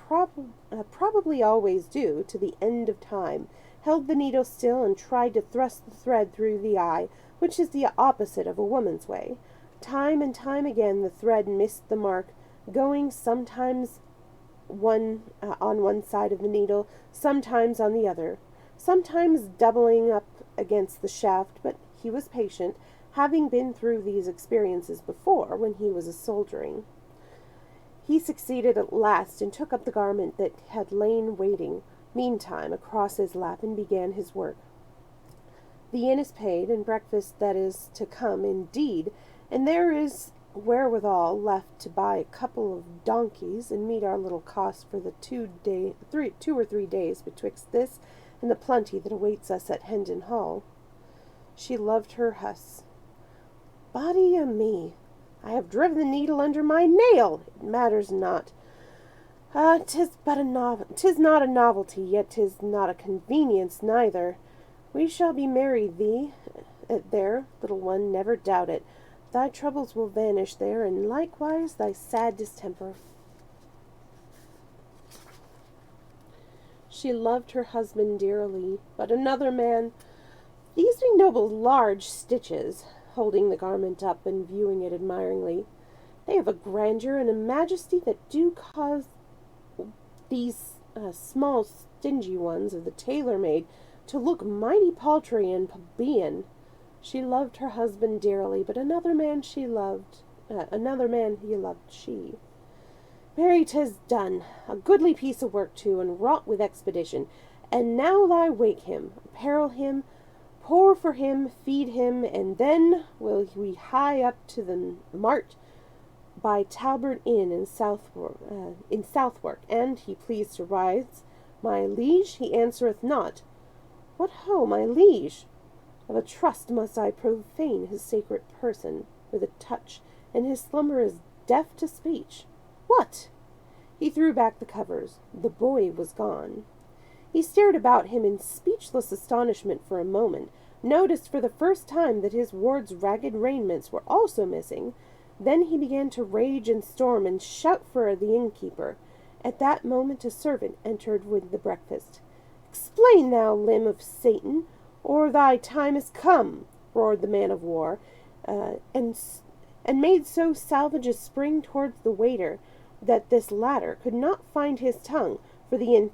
Speaker 1: probably always do, to the end of time, held the needle still, and tried to thrust the thread through the eye, which is the opposite of a woman's way. Time and time again the thread missed the mark, going sometimes on one side of the needle, sometimes on the other, sometimes doubling up against the shaft, but he was patient, having been through these experiences before when he was a soldiering. He succeeded at last, and took up the garment that had lain waiting meantime across his lap, and began his work. The inn is paid, and breakfast that is to come indeed, and there is wherewithal left to buy a couple of donkeys, and meet our little cost for the 2 or 3 days betwixt this and the plenty that awaits us at Hendon Hall. She loved her huss. Body o' me, I have driven the needle under my nail. It matters not. 'Tis not a novelty, yet 'tis not a convenience neither. We shall be married there, little one, never doubt it. Thy troubles will vanish there, and likewise thy sad distemper. She loved her husband dearly, but another man. These be noble large stitches, holding the garment up and viewing it admiringly. They have a grandeur and a majesty that do cause these small stingy ones of the tailor-made to look mighty paltry and plebeian. She loved her husband dearly, but another man he loved she. Marry, 'tis done, a goodly piece of work too, and wrought with expedition. And now lie wake him, apparel him, pour for him, feed him, and then will we hie up to the mart by Talbot Inn in Southwark, and he please to rise. My liege, he answereth not. What ho, my liege! Of a trust must I profane his sacred person with a touch, and his slumber is deaf to speech. What? He threw back the covers. The boy was gone. He stared about him in speechless astonishment for a moment, noticed for the first time that his ward's ragged raiments were also missing. Then he began to rage and storm and shout for the innkeeper. At that moment a servant entered with the breakfast. "Explain, thou limb of Satan, or thy time is come," roared the man-of-war, and made so savage a spring towards the waiter that this latter could not find his tongue for the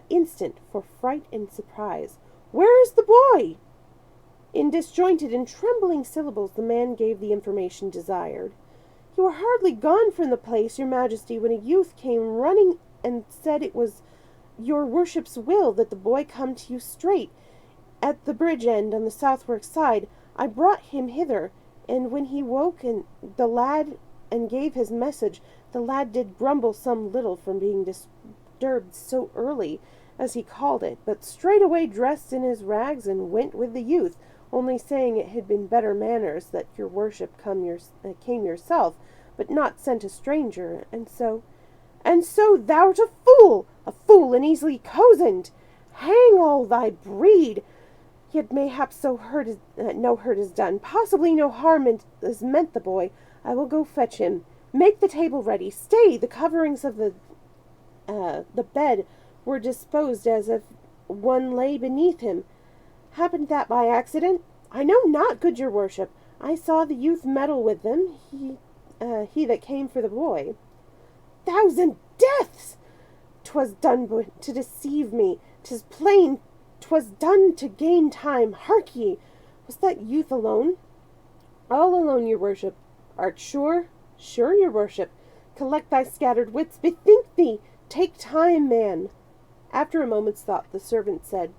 Speaker 1: instant for fright and surprise. "Where is the boy?" In disjointed and trembling syllables the man gave the information desired. "You were hardly gone from the place, your majesty, when a youth came running and said it was your worship's will that the boy come to you straight at the bridge end on the Southwark side. I brought him hither, and when he woke and the lad and gave his message, the lad did grumble some little from being disturbed so early, as he called it, but straightway dressed in his rags and went with the youth, only saying it had been better manners that your worship came yourself, but not sent a stranger, and so thou'rt a fool and easily cozened. Hang all thy breed! Yet mayhap no hurt is done. Possibly no harm is meant the boy. I will go fetch him. Make the table ready. Stay, the coverings of the bed were disposed as if one lay beneath him. Happened that by accident? I know not, good your worship. I saw the youth meddle with them, he that came for the boy. Thousand deaths! 'Twas done to deceive me. 'Tis plain 'twas done to gain time. Hark ye! Was that youth alone? All alone, your worship. Art sure? Sure, your worship. Collect thy scattered wits. Bethink thee. Take time, man. After a moment's thought, the servant said,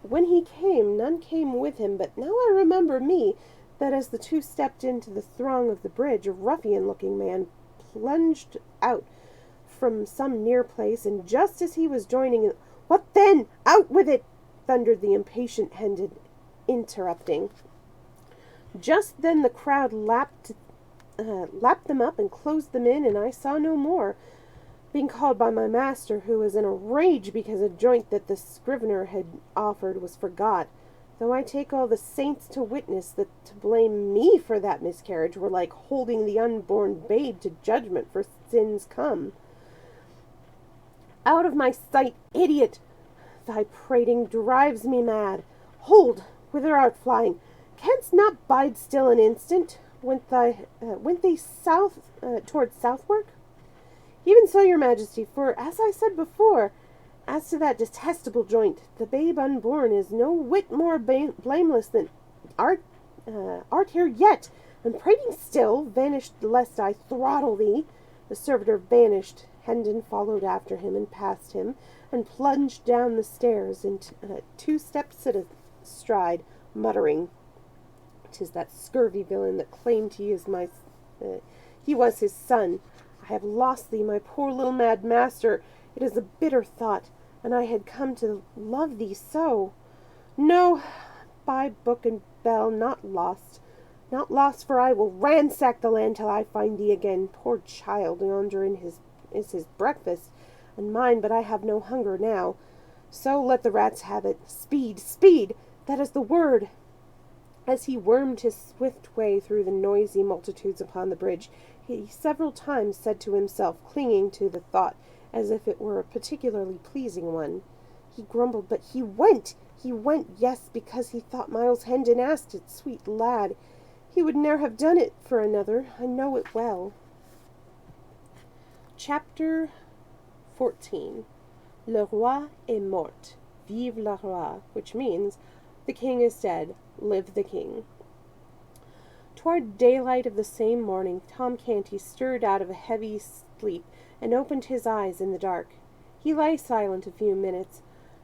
Speaker 1: "When he came, none came with him, but now I remember me that as the two stepped into the throng of the bridge, a ruffian-looking man plunged out from some near place, and just as he was joining in— What then? Out with it!" thundered the impatient Hendon, interrupting. Just then the crowd lapped them up and closed them in, and I saw no more, being called by my master, who was in a rage because a joint that the scrivener had offered was forgot, though I take all the saints to witness that to blame me for that miscarriage were like holding the unborn babe to judgment for sins come. Out of my sight, idiot! Thy prating drives me mad. Hold, whither art flying? Canst not bide still an instant? Went they south towards Southwark? Even so, your majesty, for, as I said before, as to that detestable joint, the babe unborn is no whit more blameless than art here yet, and prating still, vanished lest I throttle thee. The servitor vanished. Hendon followed after him and passed him, and plunged down the stairs into 2 steps at a stride, muttering, "'Tis that scurvy villain that claimed he was his son. I have lost thee, my poor little mad master. It is a bitter thought, and I had come to love thee so. No, by book and bell, not lost. Not lost, for I will ransack the land till I find thee again. Poor child, yonder is his breakfast, and mine, but I have no hunger now. So let the rats have it. Speed, speed! That is the word." As he wormed his swift way through the noisy multitudes upon the bridge, he several times said to himself, clinging to the thought as if it were a particularly pleasing one, "He grumbled, but he went, yes, because he thought Miles Hendon asked it, sweet lad. He would ne'er have done it for another, I know it well." Chapter 14. Le Roi est mort. Vive le roi, which means, the king is dead, live the king. Toward daylight of the same morning, Tom Canty stirred out of a heavy sleep and opened his eyes in the dark. He lay silent a few minutes,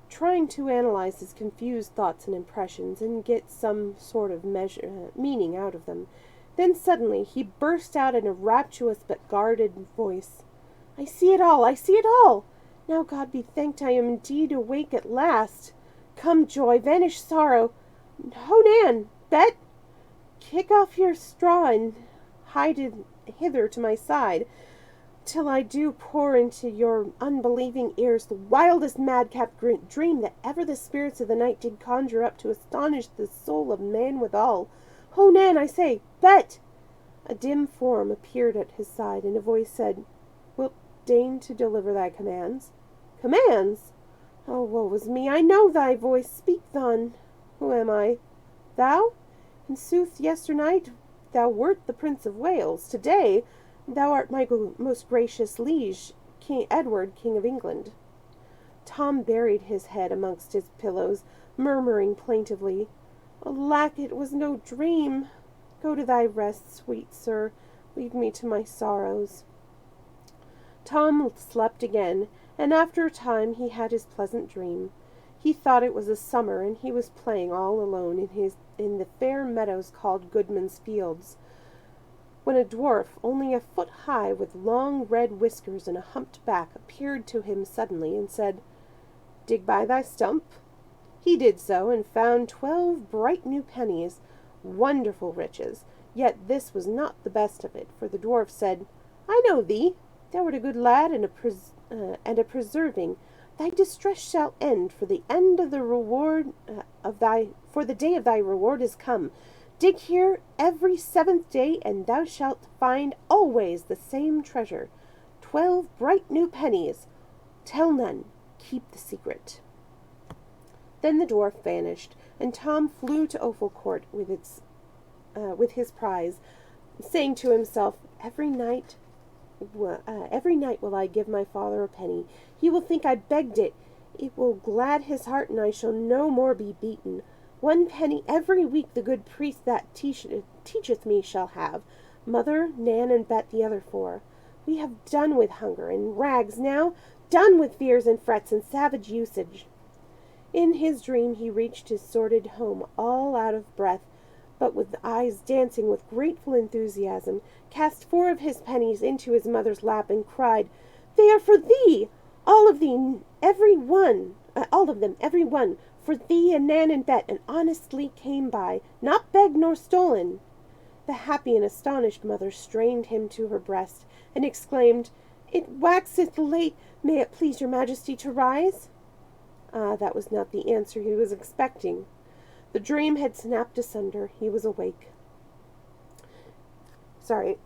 Speaker 1: trying to analyze his confused thoughts and impressions and get some sort of meaning out of them. Then suddenly he burst out in a rapturous but guarded voice. "I see it all! I see it all! Now God be thanked I am indeed awake at last! Come, joy, vanish sorrow! Ho, Nan! Bet! Kick off your straw and hide it hither to my side, till I do pour into your unbelieving ears the wildest madcap dream that ever the spirits of the night did conjure up to astonish the soul of man withal. Ho, Nan, I say! Bet!" A dim form appeared at his side, and a voice said, "Wilt deign to deliver thy commands?" "Commands? Oh, woe is me! I know thy voice. Speak then. Who am I? Thou? In sooth, yesternight thou wert the Prince of Wales. Today thou art my most gracious liege, King Edward, King of England." Tom buried his head amongst his pillows, murmuring plaintively, "Alack, it was no dream. Go to thy rest, sweet sir. Leave me to my sorrows." Tom slept again, and after a time he had his pleasant dream. He thought it was a summer, and he was playing all alone in the fair meadows called Goodman's Fields, when a dwarf only a foot high, with long red whiskers and a humped back, appeared to him suddenly and said, "Dig by thy stump." He did so, and found 12 bright new pennies, wonderful riches. Yet this was not the best of it, for the dwarf said, "I know thee. Thou art a good lad and a preserving. Thy distress shall end, for the end of the reward for the day of thy reward is come. Dig here every 7th day, and thou shalt find always the same treasure, 12 bright new pennies. Tell none. Keep the secret." Then the dwarf vanished, and Tom flew to Offal Court with his prize, saying to himself, Every night will I give my father a penny. He will think I begged it. It will glad his heart, and I shall no more be beaten. 1 penny every week the good priest that teacheth me shall have. Mother, Nan, and Bet the other 4. We have done with hunger and rags now, done with fears and frets and savage usage. In his dream he reached his sordid home all out of breath, but with eyes dancing with grateful enthusiasm, cast 4 of his pennies into his mother's lap and cried, "They are for thee! All of them, every one, for thee and Nan and Bet, and honestly came by, not begged nor stolen." The happy and astonished mother strained him to her breast, and exclaimed, "It waxeth late. May it please your majesty to rise?" That was not the answer he was expecting. The dream had snapped asunder. He was awake. Sorry.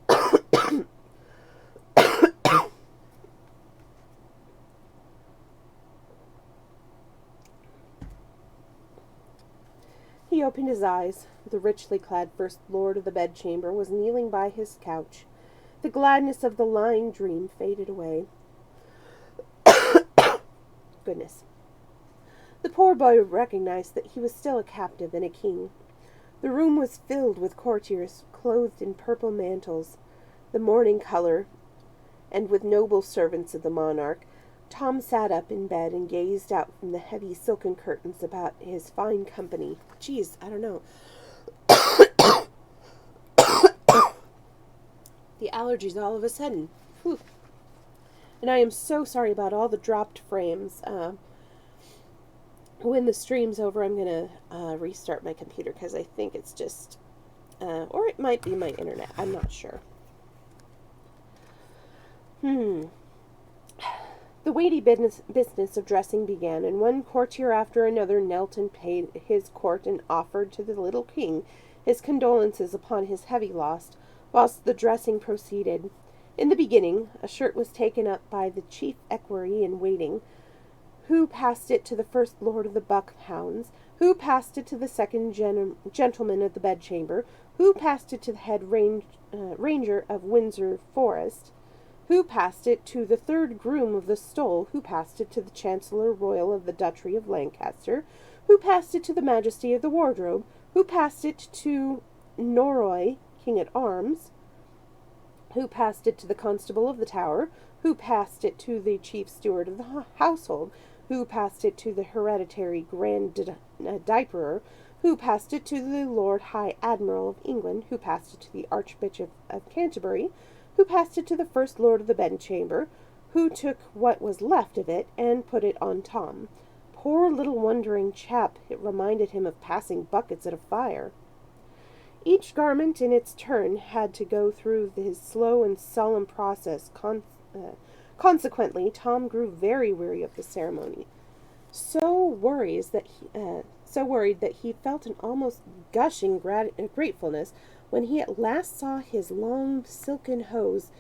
Speaker 1: He opened his eyes. The richly clad first lord of the bedchamber was kneeling by his couch. The gladness of the lying dream faded away. Goodness. The poor boy recognized that he was still a captive and a king. The room was filled with courtiers clothed in purple mantles, the morning color, and with noble servants of the monarch. Tom sat up in bed and gazed out from the heavy silken curtains about his fine company. Geez, I don't know. The allergies all of a sudden. Whew. And I am so sorry about all the dropped frames. When the stream's over, I'm going to restart my computer because I think it's just, or it might be my internet. I'm not sure. The weighty business of dressing began, and one courtier after another knelt and paid his court and offered to the little king his condolences upon his heavy loss, whilst the dressing proceeded. In the beginning, a shirt was taken up by the chief equerry in waiting, who passed it to the first lord of the Buckhounds, who passed it to the second gentleman of the bedchamber, who passed it to the head ranger of Windsor Forest. Who passed it to the third groom of the stole? Who passed it to the Chancellor Royal of the Duchy of Lancaster? Who passed it to the Majesty of the Wardrobe? Who passed it to Norroy, King at Arms? Who passed it to the Constable of the Tower? Who passed it to the Chief Steward of the Household? Who passed it to the Hereditary Grand Diaperer? Who passed it to the Lord High Admiral of England? Who passed it to the Archbishop of Canterbury? Who passed it to the First Lord of the Bedchamber? Who took what was left of it and put it on Tom? Poor little wondering chap, it reminded him of passing buckets at a fire. Each garment in its turn had to go through his slow and solemn process. Consequently, Tom grew very weary of the ceremony, so worried that he felt an almost gushing gratefulness when he at last saw his long silken hose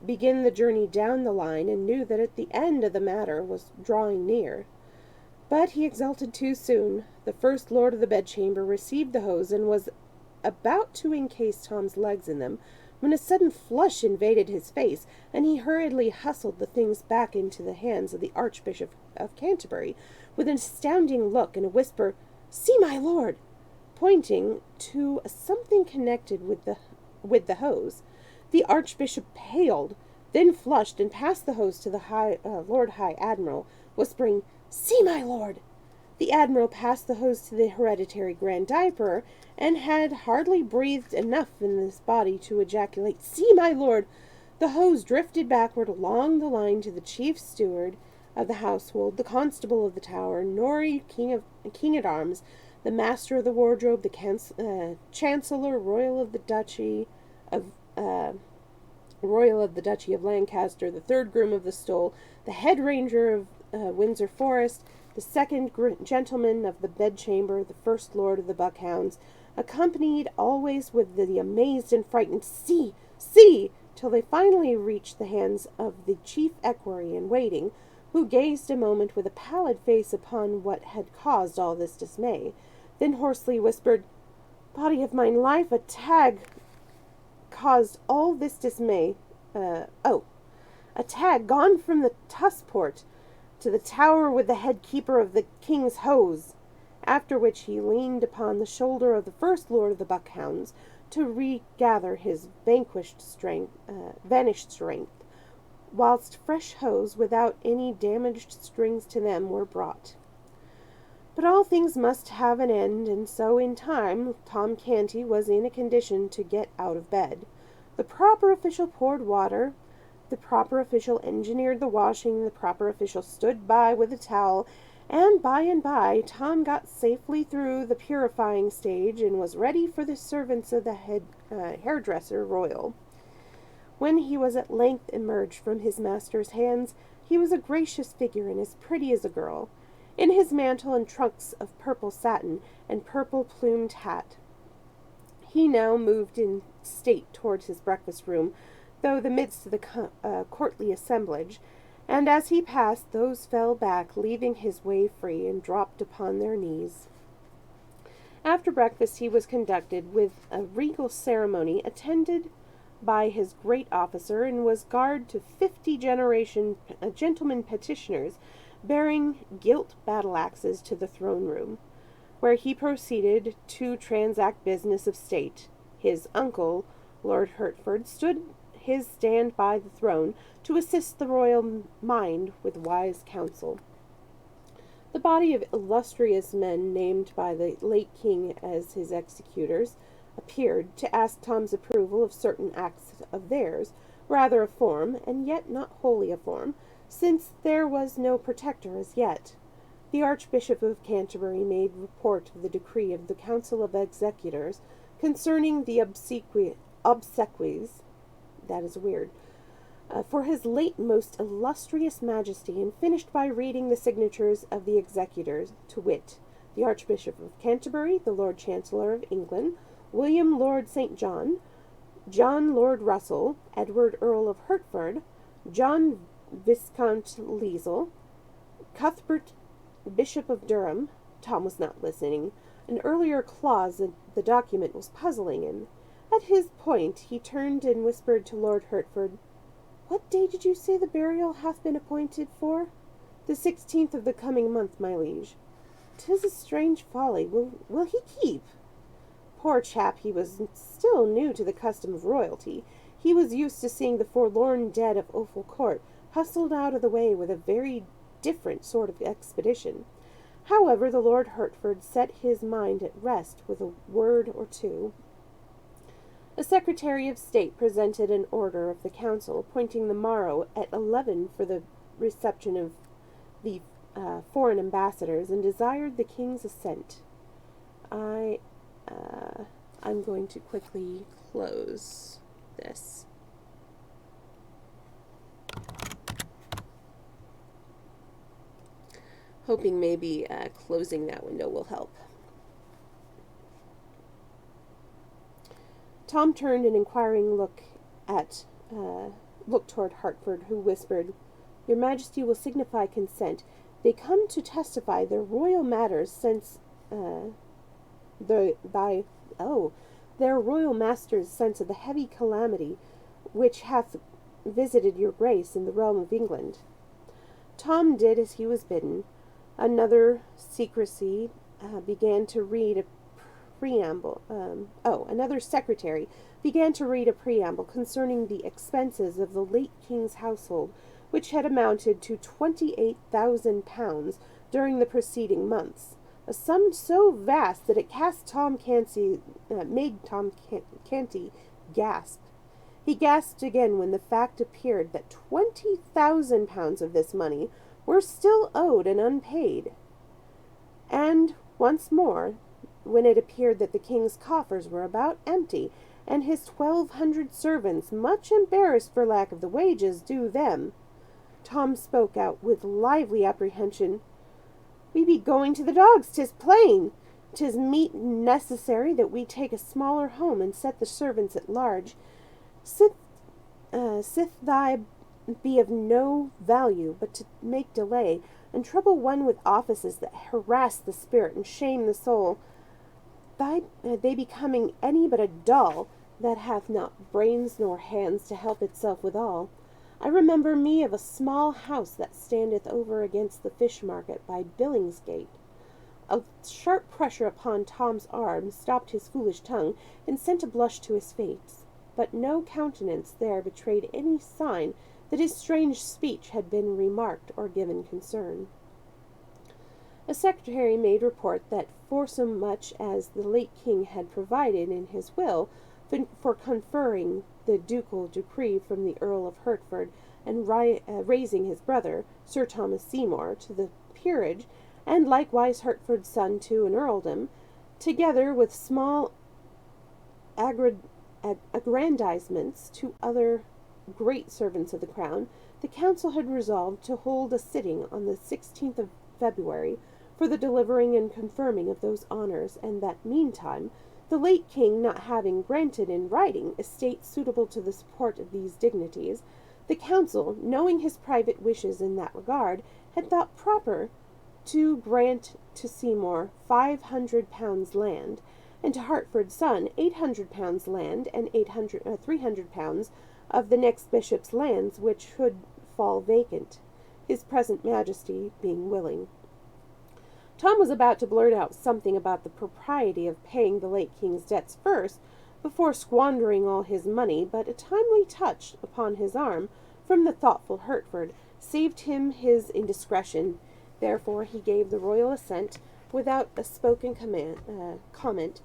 Speaker 1: begin the journey down the line and knew that at the end of the matter was drawing near. But he exulted too soon. The First Lord of the Bedchamber received the hose and was about to encase Tom's legs in them, when a sudden flush invaded his face, and he hurriedly hustled the things back into the hands of the Archbishop of Canterbury, with an astounding look and a whisper, "See, my lord!" pointing to something connected with the hose. The Archbishop paled, then flushed and passed the hose to the Lord High Admiral, whispering, "See, my lord!" The Admiral passed the hose to the Hereditary Grand Diaperer, and had hardly breathed enough in his body to ejaculate, "See, my lord!" The hose drifted backward along the line to the Chief Steward of the Household, the Constable of the Tower, Norrie, King at Arms, the Master of the Wardrobe, the Chancellor Royal of the Duchy of Lancaster, the third groom of the stole, the head ranger of Windsor Forest, the second gentleman of the bedchamber, the first lord of the Buckhounds, accompanied always with the amazed and frightened "See! See!" till they finally reached the hands of the chief equerry in waiting, who gazed a moment with a pallid face upon what had caused all this dismay, then hoarsely whispered, "Body of mine life, a tag caused all this dismay. A tag gone from the Tusport to the Tower with the head keeper of the King's hose," after which he leaned upon the shoulder of the First Lord of the Buckhounds to regather his vanished strength, whilst fresh hose, without any damaged strings to them, were brought. But all things must have an end, and so in time Tom Canty was in a condition to get out of bed. The proper official poured water, the proper official engineered the washing, the proper official stood by with a towel, and by Tom got safely through the purifying stage and was ready for the servants of the hairdresser royal. When he was at length emerged from his master's hands, he was a gracious figure and as pretty as a girl, in his mantle and trunks of purple satin and purple-plumed hat. He now moved in state towards his breakfast room, through the midst of the courtly assemblage, and as he passed, those fell back, leaving his way free, and dropped upon their knees. After breakfast he was conducted with a regal ceremony, attended by his great officer, and was guard to 50 gentlemen petitioners, bearing gilt battle-axes to the throne-room, where he proceeded to transact business of state. His uncle, Lord Hertford, stood his stand by the throne to assist the royal mind with wise counsel. The body of illustrious men named by the late king as his executors appeared to ask Tom's approval of certain acts of theirs, rather a form, and yet not wholly a form, since there was no protector as yet. The Archbishop of Canterbury made report of the decree of the Council of Executors concerning the obsequies, that is weird, for his late most illustrious majesty, and finished by reading the signatures of the executors, to wit, the Archbishop of Canterbury, the Lord Chancellor of England, William Lord St. John, John Lord Russell, Edward Earl of Hertford, John Viscount Liesel, Cuthbert Bishop of Durham. Tom was not listening. An earlier clause in the document was puzzling him. At his point he turned and whispered to Lord Hertford, What day did you say the burial hath been appointed for? The 16th of the coming month, my liege. 'Tis a strange folly. Will he keep? Poor chap, he was still new to the custom of royalty. He was used to seeing the forlorn dead of Offal Court hustled out of the way with a very different sort of expedition. However, the Lord Hertford set his mind at rest with a word or two. A Secretary of State presented an order of the council appointing the morrow at 11 for the reception of the foreign ambassadors, and desired the king's assent. I'm going to quickly close this. Hoping maybe closing that window will help. Tom turned an inquiring look toward Hertford, who whispered, "Your Majesty will signify consent. They come to testify their royal matters since their royal master's sense of the heavy calamity which hath visited your grace in the realm of England." Tom did as he was bidden. Another secretary began to read a preamble concerning the expenses of the late king's household, which had amounted to £28,000 during the preceding months, a sum so vast that it made Tom Canty gasp. He gasped again when the fact appeared that £20,000 of this money were still owed and unpaid, and once more when it appeared that the king's coffers were about empty, and his 1,200 servants much embarrassed for lack of the wages due them. Tom spoke out with lively apprehension. "We be going to the dogs, 'tis plain. 'Tis meet necessary that we take a smaller home and set the servants at large. Sith thy be of no value but to make delay, and trouble one with offices that harass the spirit and shame the soul, they becoming any but a doll that hath not brains nor hands to help itself withal. I remember me of a small house that standeth over against the fish market by Billingsgate." A sharp pressure upon Tom's arm stopped his foolish tongue, and sent a blush to his face, but no countenance there betrayed any sign that his strange speech had been remarked or given concern. A secretary made report that forsomuch as the late king had provided in his will for conferring the ducal decree from the Earl of Hertford and raising his brother, Sir Thomas Seymour, to the peerage, and likewise Hertford's son to an earldom, together with small aggrandizements to other great servants of the crown, the council had resolved to hold a sitting on the 16th of February for the delivering and confirming of those honours, and that meantime, the late king not having granted in writing estates suitable to the support of these dignities, the council, knowing his private wishes in that regard, had thought proper to grant to Seymour £500 land, and to Hertford's son £800 land, and £300 of the next bishop's lands which should fall vacant, his present majesty being willing. Tom was about to blurt out something about the propriety of paying the late king's debts first, before squandering all his money, but a timely touch upon his arm from the thoughtful Hertford saved him his indiscretion. Therefore he gave the royal assent without a spoken comment,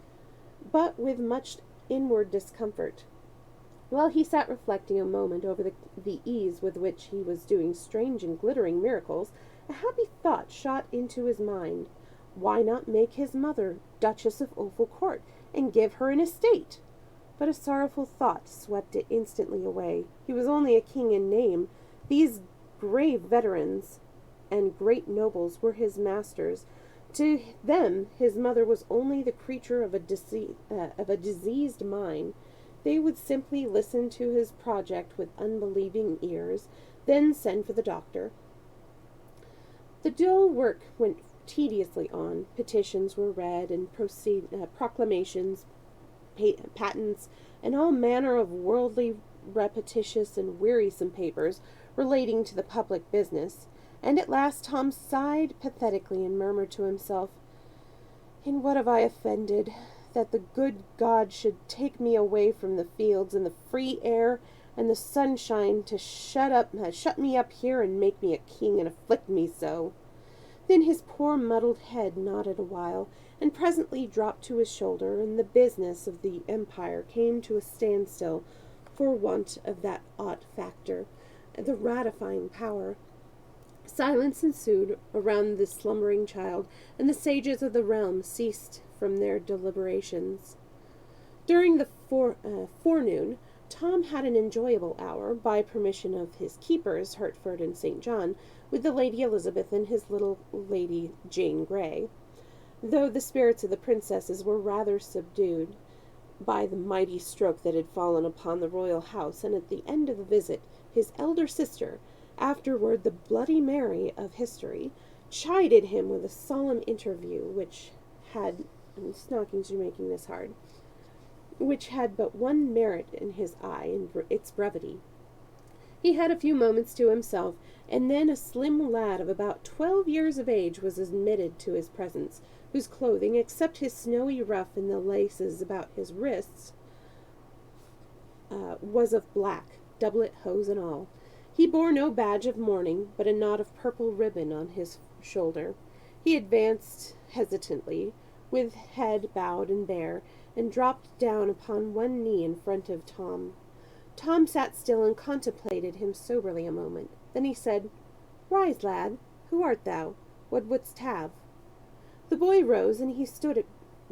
Speaker 1: but with much inward discomfort. While he sat reflecting a moment over the ease with which he was doing strange and glittering miracles, a happy thought shot into his mind. Why not make his mother Duchess of Offal Court, and give her an estate? But a sorrowful thought swept it instantly away. He was only a king in name. These brave veterans and great nobles were his masters. To them his mother was only the creature of a diseased mind. They would simply listen to his project with unbelieving ears, then send for the doctor. The dull work went tediously on. Petitions were read, and proclamations, patents, and all manner of worldly repetitious and wearisome papers relating to the public business, and at last Tom sighed pathetically and murmured to himself, "In what have I offended, that the good God should take me away from the fields and the free air and the sunshine to shut me up here and make me a king and afflict me so?" Then his poor muddled head nodded a while, and presently dropped to his shoulder, and the business of the empire came to a standstill for want of that ought factor, the ratifying power. Silence ensued around the slumbering child, and the sages of the realm ceased from their deliberations. During the forenoon, Tom had an enjoyable hour, by permission of his keepers, Hertford and St. John, with the Lady Elizabeth and his little Lady Jane Grey, though the spirits of the princesses were rather subdued by the mighty stroke that had fallen upon the royal house, and at the end of the visit, his elder sister, afterward the Bloody Mary of history, chided him with a solemn interview which had, Snockings are making this hard, which had but one merit in his eye, and its brevity. He had a few moments to himself, and then a slim lad of about 12 years of age was admitted to his presence, whose clothing, except his snowy ruff and the laces about his wrists, was of black, doublet, hose, and all. He bore no badge of mourning, but a knot of purple ribbon on his shoulder. He advanced hesitantly, with head bowed and bare, and dropped down upon one knee in front of Tom. Tom sat still and contemplated him soberly a moment. Then he said, "Rise, lad. Who art thou? What wouldst have?" The boy rose, and he stood at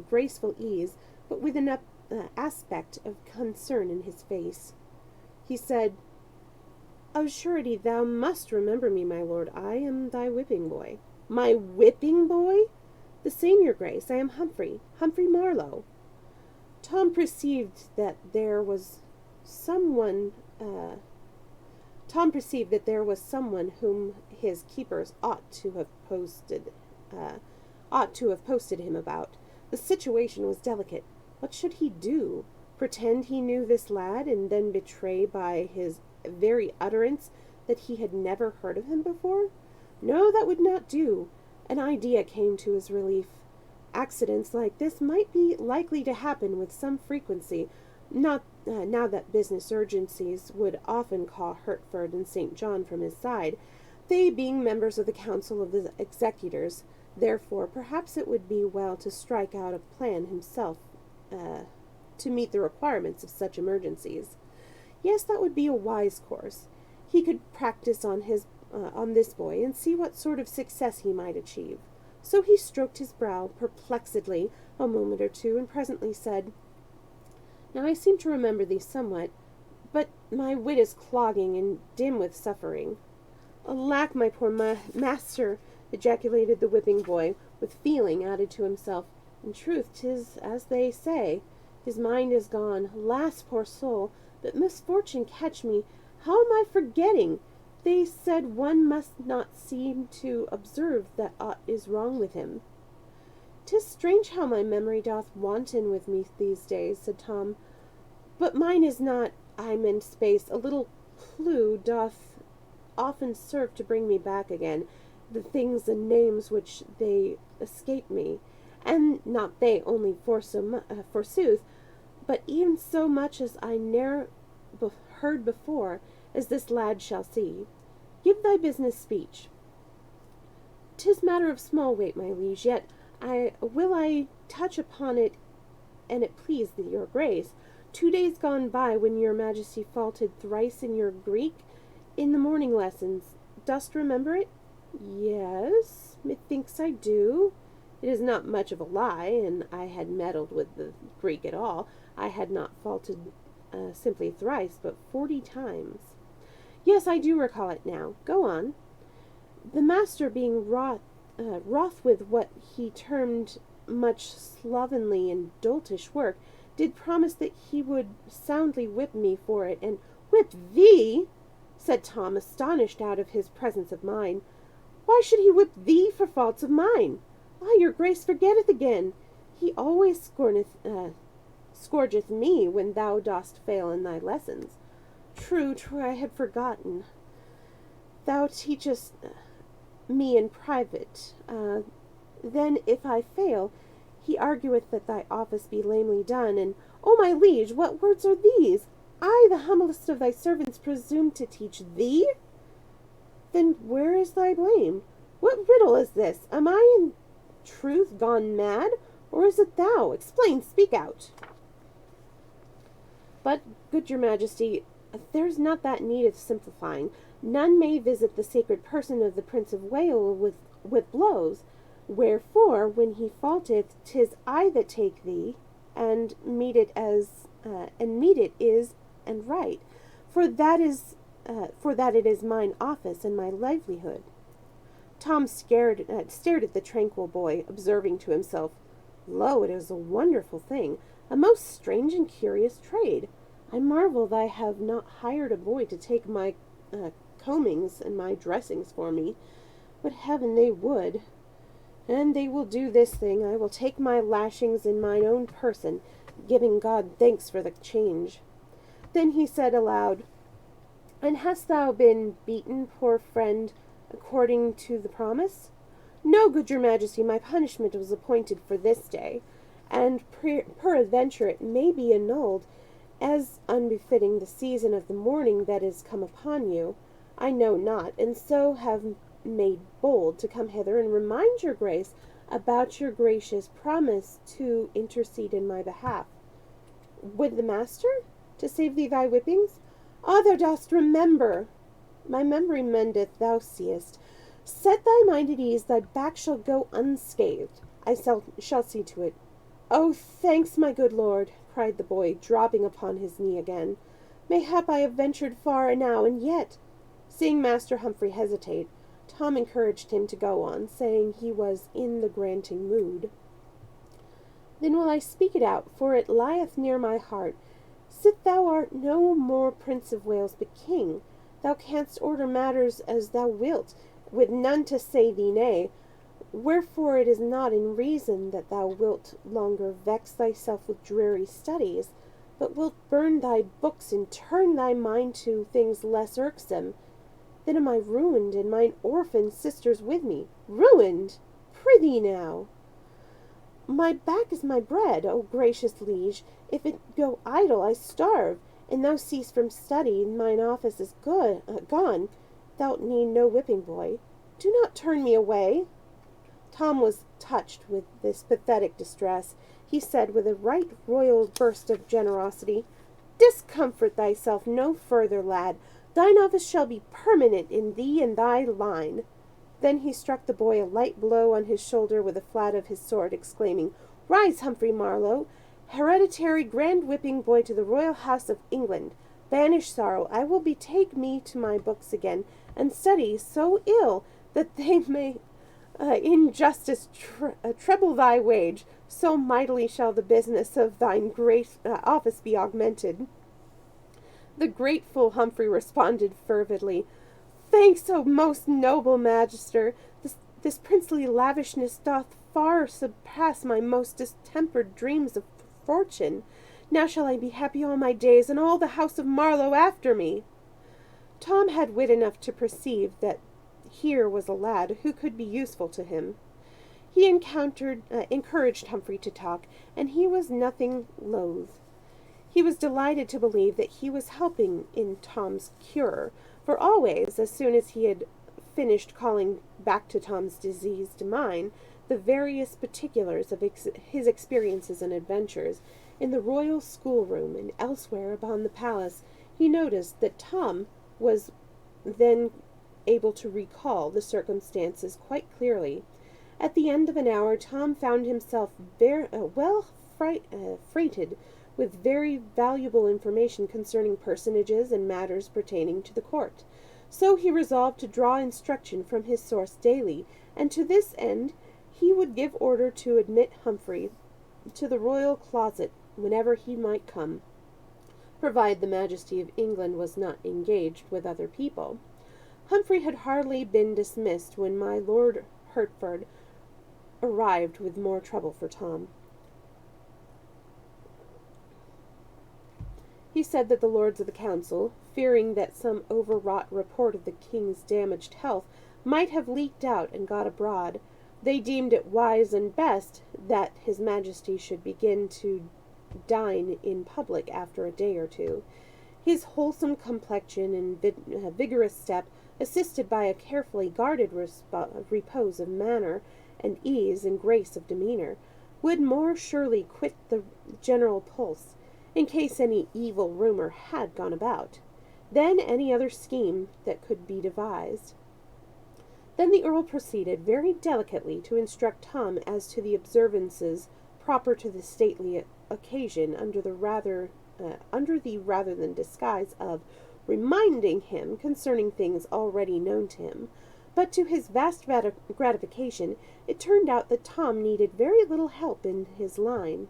Speaker 1: graceful ease, but with an aspect of concern in his face. He said, "Of surety thou must remember me, my lord. I am thy whipping boy." "My whipping boy?" "The same, your grace. I am Humphrey Marlowe." Tom perceived that there was someone whom his keepers ought to have posted him about. The situation was delicate. What should he do? Pretend he knew this lad, and then betray by his very utterance that he had never heard of him before? No, that would not do. An idea came to his relief. Accidents like this might be likely to happen with some frequency, not now that business urgencies would often call Hertford and St. John from his side, they being members of the Council of the Executors. Therefore, perhaps it would be well to strike out a plan himself to meet the requirements of such emergencies. Yes, that would be a wise course. He could practice on this boy and see what sort of success he might achieve. So he stroked his brow perplexedly a moment or two, and presently said, "Now I seem to remember thee somewhat, but my wit is clogging and dim with suffering." "Alack, my poor master!" ejaculated the whipping boy, with feeling, added to himself, "In truth, 'tis as they say. His mind is gone. Alas, poor soul! But misfortune catch me! How am I forgetting? They said one must not seem to observe that aught is wrong with him." "'Tis strange how my memory doth wanton with me these days," said Tom. "But mine is not, I meant space. A little clue doth often serve to bring me back again, the things and names which they escape me, and not they only forsooth, but even so much as I ne'er heard before, as this lad shall see. Give thy business speech." "'Tis matter of small weight, my liege, yet I touch upon it, and it please your grace. 2 days gone by, when your majesty faulted thrice in your Greek, in the morning lessons, dost remember it?" "Yes, methinks I do." "It is not much of a lie, and I had meddled with the Greek at all. I had not faulted simply thrice, but 40 times. "Yes, I do recall it now. Go on." "The master, being wroth with what he termed much slovenly and doltish work, did promise that he would soundly whip me for it, and—" "Whip thee!" said Tom, astonished out of his presence of mind. "Why should he whip thee for faults of mine? Ah, your grace forgetteth again. He always scourgeth me when thou dost fail in thy lessons." true, I had forgotten. Thou teachest me in private. Then, if I fail, he argueth that thy office be lamely done. And, O my liege, what words are these? I, the humblest of thy servants, presume to teach thee? Then where is thy blame? What riddle is this? Am I in truth gone mad, or is it thou? Explain, speak out. But, good your majesty, there's not that need of simplifying. None may visit the sacred person of the Prince of Wales with blows. Wherefore, when he faulteth, 'tis I that take thee, and meet it is and right, for that it is mine office and my livelihood. Tom stared at the tranquil boy, observing to himself, Lo, it is a wonderful thing, a most strange and curious trade. I marvel that I have not hired a boy to take my combings and my dressings for me. Would heaven they would. And they will do this thing. I will take my lashings in mine own person, giving God thanks for the change. Then he said aloud, And hast thou been beaten, poor friend, according to the promise? No, good your majesty, my punishment was appointed for this day, and peradventure it may be annulled, as unbefitting the season of the mourning that is come upon you. I know not, and so have made bold to come hither and remind your grace about your gracious promise to intercede in my behalf. Would the master? To save thee thy whippings? Ah, thou dost remember. My memory mendeth, thou seest. Set thy mind at ease, thy back shall go unscathed. I shall see to it. Oh, thanks, my good lord, cried the boy, dropping upon his knee again. Mayhap I have ventured far enow, and yet, seeing Master Humphrey hesitate, Tom encouraged him to go on, saying he was in the granting mood. Then will I speak it out, for it lieth near my heart. Sit thou art no more Prince of Wales, but King. Thou canst order matters as thou wilt, with none to say thee nay. Wherefore it is not in reason that thou wilt longer vex thyself with dreary studies, but wilt burn thy books and turn thy mind to things less irksome. Then am I ruined, and mine orphan sisters with me. Ruined? Prithee now. My back is my bread, O gracious liege. If it go idle, I starve, and thou cease from study, and mine office is gone. Thou'lt need no whipping boy. Do not turn me away. Tom was touched with this pathetic distress. He said with a right royal burst of generosity, Discomfort thyself no further, lad. Thine office shall be permanent in thee and thy line. Then he struck the boy a light blow on his shoulder with the flat of his sword, exclaiming, Rise, Humphrey Marlowe, hereditary grand whipping boy to the royal house of England. Banish sorrow. I will betake me to my books again, and study so ill that they may injustice treble thy wage. So mightily shall the business of thine great office be augmented. The grateful Humphrey responded fervidly, Thanks, O most noble magister. This princely lavishness doth far surpass my most distempered dreams of fortune. Now shall I be happy all my days, and all the house of Marlowe after me. Tom had wit enough to perceive that here was a lad who could be useful to him. He encouraged Humphrey to talk, and he was nothing loath. He was delighted to believe that he was helping in Tom's cure, for always, as soon as he had finished calling back to Tom's diseased mind the various particulars of his experiences and adventures, in the royal schoolroom and elsewhere upon the palace, he noticed that Tom was then able to recall the circumstances quite clearly. At the end of an hour, Tom found himself freighted with very valuable information concerning personages and matters pertaining to the court. So he resolved to draw instruction from his source daily, and to this end he would give order to admit Humphrey to the royal closet whenever he might come, provided the Majesty of England was not engaged with other people. Humphrey had hardly been dismissed when my Lord Hertford arrived with more trouble for Tom. He said that the lords of the council, fearing that some overwrought report of the king's damaged health might have leaked out and got abroad, they deemed it wise and best that his majesty should begin to dine in public after a day or two. His wholesome complexion and vigorous step, assisted by a carefully guarded repose of manner and ease and grace of demeanor, would more surely quit the general pulse, in case any evil rumor had gone about, than any other scheme that could be devised. Then the Earl proceeded very delicately to instruct Tom as to the observances proper to the stately occasion, under the rather than disguise of reminding him concerning things already known to him. But to his vast gratification, it turned out that Tom needed very little help in his line.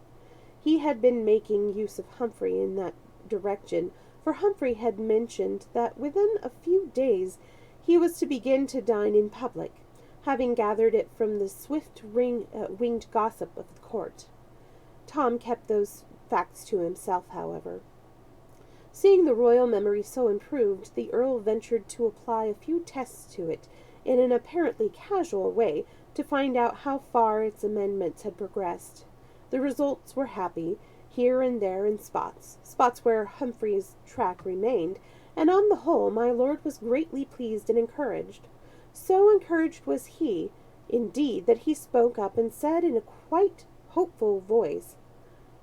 Speaker 1: He had been making use of Humphrey in that direction, for Humphrey had mentioned that within a few days he was to begin to dine in public, having gathered it from the swift-winged gossip of the court. Tom kept those facts to himself, however. Seeing the royal memory so improved, the Earl ventured to apply a few tests to it in an apparently casual way to find out how far its amendments had progressed. The results were happy, here and there in spots where Humphrey's track remained, and on the whole my lord was greatly pleased and encouraged. So encouraged was he, indeed, that he spoke up and said in a quite hopeful voice,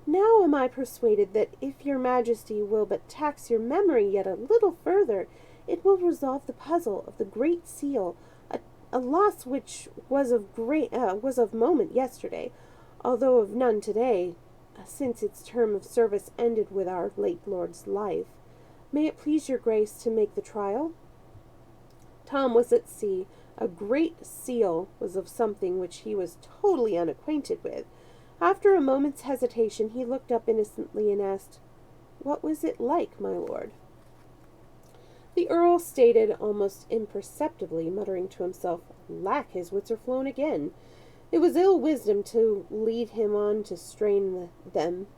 Speaker 1: "Now am I persuaded that if your majesty will but tax your memory yet a little further, it will resolve the puzzle of the Great Seal, a loss which was of moment yesterday, although of none today, since its term of service ended with our late lord's life. May it please your grace to make the trial?" Tom was at sea. A great seal was of something which he was totally unacquainted with. After a moment's hesitation, he looked up innocently and asked, "What was it like, my lord?" The Earl stated almost imperceptibly, muttering to himself, "Lack, his wits are flown again. It was ill wisdom to lead him on to strain them."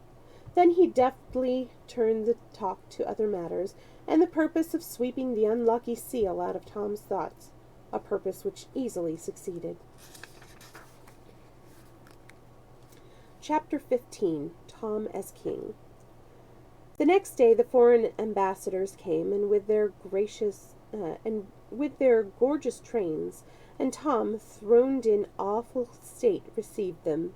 Speaker 1: Then he deftly turned the talk to other matters, and the purpose of sweeping the unlucky seal out of Tom's thoughts, a purpose which easily succeeded. Chapter 15. Tom as King. The next day the foreign ambassadors came, and with their gorgeous trains, and Tom, throned in awful state, received them.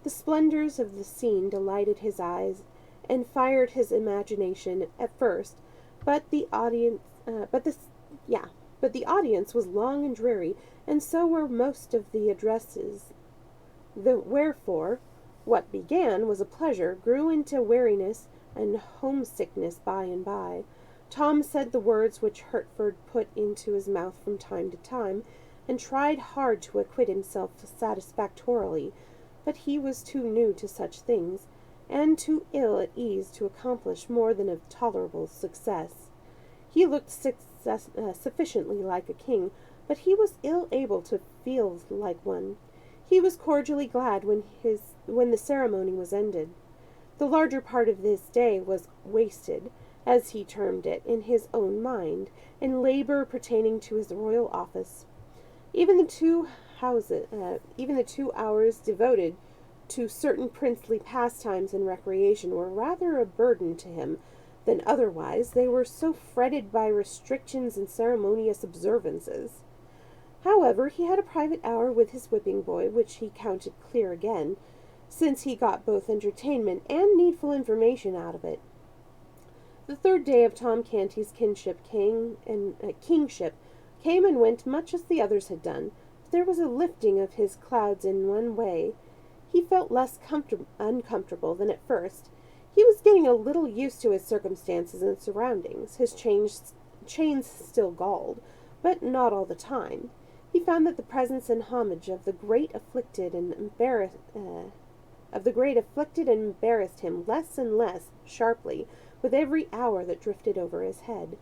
Speaker 1: The splendors of the scene delighted his eyes and fired his imagination at first, but the audience was long and dreary, and so were most of the addresses. Wherefore, what began was a pleasure grew into weariness and homesickness by and by. Tom said the words which Hertford put into his mouth from time to time, and tried hard to acquit himself satisfactorily, but he was too new to such things, and too ill at ease to accomplish more than a tolerable success. He looked sufficiently like a king, but he was ill able to feel like one. He was cordially glad when the ceremony was ended. The larger part of this day was wasted, as he termed it, in his own mind, in labor pertaining to his royal office. Even the 2 hours devoted to certain princely pastimes and recreation were rather a burden to him than otherwise. They were so fretted by restrictions and ceremonious observances. However, he had a private hour with his whipping boy, which he counted clear again, since he got both entertainment and needful information out of it. The third day of Tom Canty's kingship came and went much as the others had done, but there was a lifting of his clouds in one way. He felt less uncomfortable than at first. He was getting a little used to his circumstances and surroundings. His chains still galled, but not all the time. He found that the presence and homage of the great afflicted and embarrassed him less and less sharply with every hour that drifted over his head.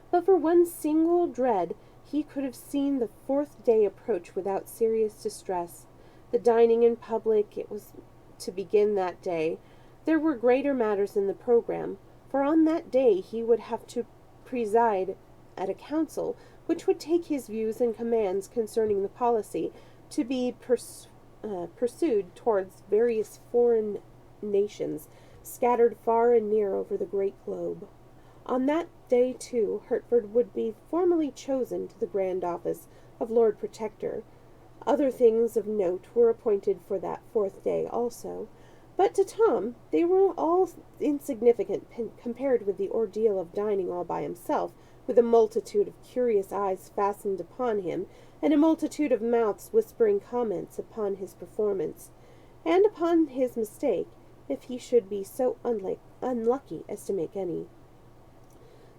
Speaker 1: But for one single dread, he could have seen the 4th day approach without serious distress. The dining in public, it was to begin that day. There were greater matters in the program, for on that day he would have to preside at a council which would take his views and commands concerning the policy to be pursued towards various foreign nations scattered far and near over the great globe. On that day, too, Hertford would be formally chosen to the grand office of Lord Protector. Other things of note were appointed for that fourth day also, but to Tom they were all insignificant compared with the ordeal of dining all by himself, with a multitude of curious eyes fastened upon him, and a multitude of mouths whispering comments upon his performance, and upon his mistake, if he should be so unlucky as to make any.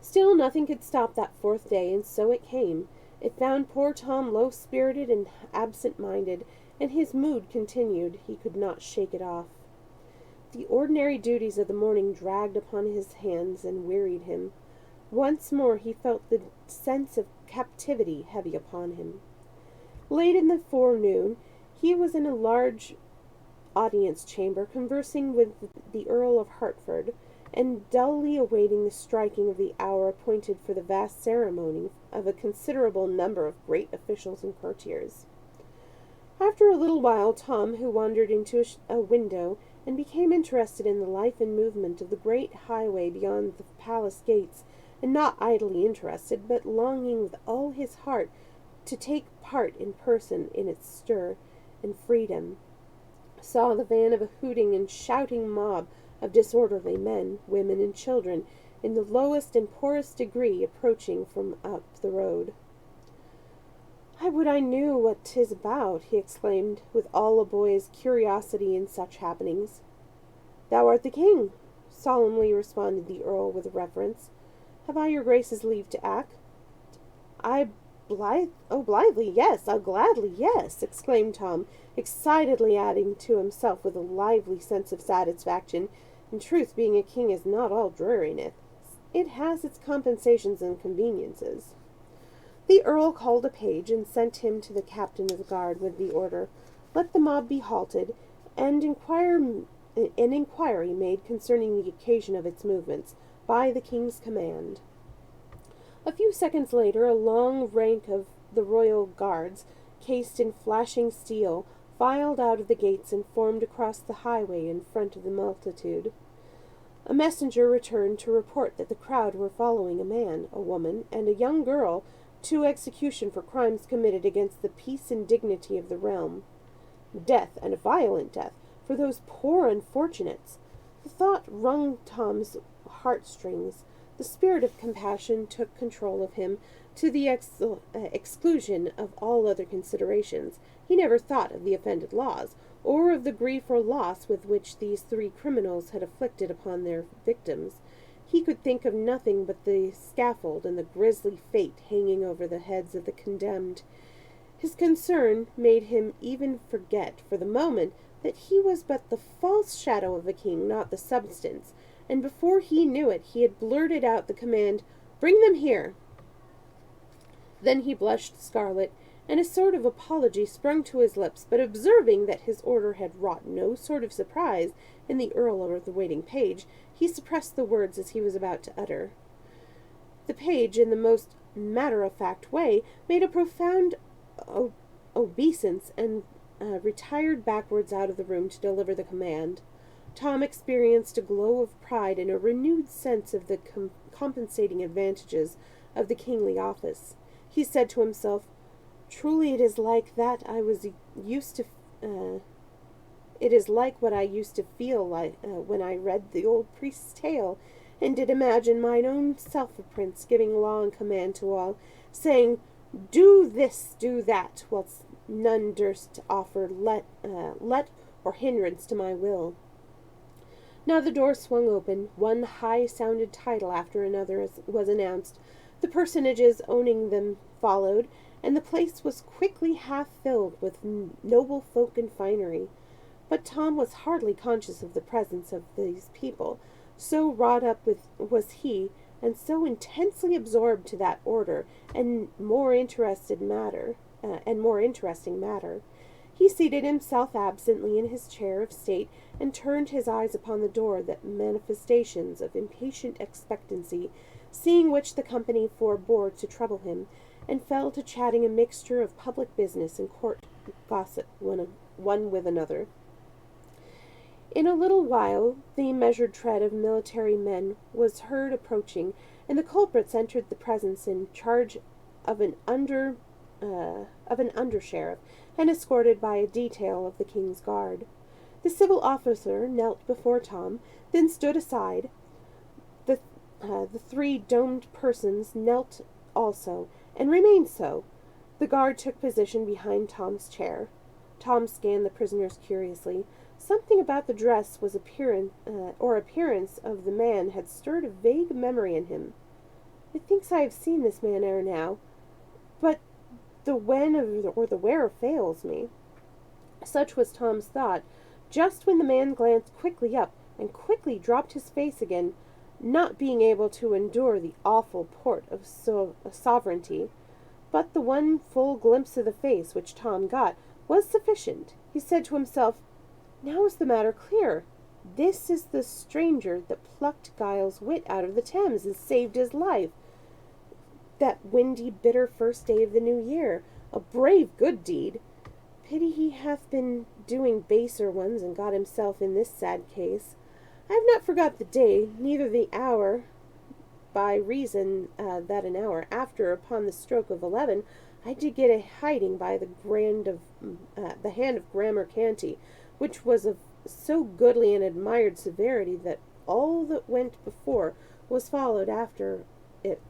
Speaker 1: Still nothing could stop that fourth day, and so it came. It found poor Tom low-spirited and absent-minded, and his mood continued. He could not shake it off. The ordinary duties of the morning dragged upon his hands and wearied him. Once more he felt the sense of captivity heavy upon him. Late in the forenoon he was in a large audience chamber conversing with the Earl of Hertford, and dully awaiting the striking of the hour appointed for the vast ceremony of a considerable number of great officials and courtiers. After a little while Tom, who wandered into a window and became interested in the life and movement of the great highway beyond the palace gates, and not idly interested, but longing with all his heart to take part in person in its stir and freedom, saw the van of a hooting and shouting mob of disorderly men, women, and children, in the lowest and poorest degree, approaching from up the road. "I would I knew what 'tis about," he exclaimed, with all a boy's curiosity in such happenings. "Thou art the king," solemnly responded the Earl with reverence. "Have I your Grace's leave to act?" Blithely, yes, gladly, yes," exclaimed Tom, excitedly, adding to himself with a lively sense of satisfaction, "In truth, being a king is not all dreariness. It has its compensations and conveniences." The Earl called a page and sent him to the captain of the guard with the order, "Let the mob be halted, and an inquiry made concerning the occasion of its movements, by the king's command." A few seconds later, a long rank of the royal guards, cased in flashing steel, filed out of the gates and formed across the highway in front of the multitude. A messenger returned to report that the crowd were following a man, a woman, and a young girl to execution for crimes committed against the peace and dignity of the realm. Death, and a violent death, for those poor unfortunates! The thought wrung Tom's heartstrings. The spirit of compassion took control of him, to the exclusion of all other considerations. He never thought of the offended laws, or of the grief or loss with which these three criminals had afflicted upon their victims. He could think of nothing but the scaffold and the grisly fate hanging over the heads of the condemned. His concern made him even forget, for the moment, that he was but the false shadow of a king, not the substance, and before he knew it, he had blurted out the command, "Bring them here." Then he blushed scarlet, and a sort of apology sprung to his lips, but observing that his order had wrought no sort of surprise in the Earl or the waiting page, he suppressed the words as he was about to utter. The page, in the most matter-of-fact way, made a profound obeisance and retired backwards out of the room to deliver the command. Tom experienced a glow of pride and a renewed sense of the compensating advantages of the kingly office. He said to himself, "Truly it is like that I was used to it is like what I used to feel like when I read the old priest's tale, and did imagine mine own self a prince, giving law and command to all, saying, 'Do this, do that,' whilst none durst offer let or hindrance to my will." Now the door swung open, one high-sounded title after another was announced, the personages owning them followed, and the place was quickly half filled with noble folk and finery. But Tom was hardly conscious of the presence of these people, so wrought up was he, and so intensely absorbed to that order and more interesting matter. He seated himself absently in his chair of state, and turned his eyes upon the door with manifestations of impatient expectancy, seeing which the company forbore to trouble him, and fell to chatting a mixture of public business and court gossip one with another. In a little while the measured tread of military men was heard approaching, and the culprits entered the presence in charge of an under-sheriff, and escorted by a detail of the king's guard. The civil officer knelt before Tom, then stood aside. The three domed persons knelt also, and remained so. The guard took position behind Tom's chair. Tom scanned the prisoners curiously. Something about the dress was appearance of the man had stirred a vague memory in him. Methinks I have seen this man ere now, but the when or the where fails me. Such was Tom's thought, just when the man glanced quickly up, and quickly dropped his face again, not being able to endure the awful port of sovereignty. But the one full glimpse of the face which Tom got was sufficient. He said to himself, "Now is the matter clear. This is the stranger that plucked Giles' wit out of the Thames and saved his life. That windy, bitter first day of the new year. A brave, good deed. Pity he hath been doing baser ones and got himself in this sad case. I have not forgot the day, neither the hour, by reason that an hour after, upon the stroke of 11, I did get a hiding by the hand of Grammar Canty, which was of so goodly and admired severity that all that went before was followed after it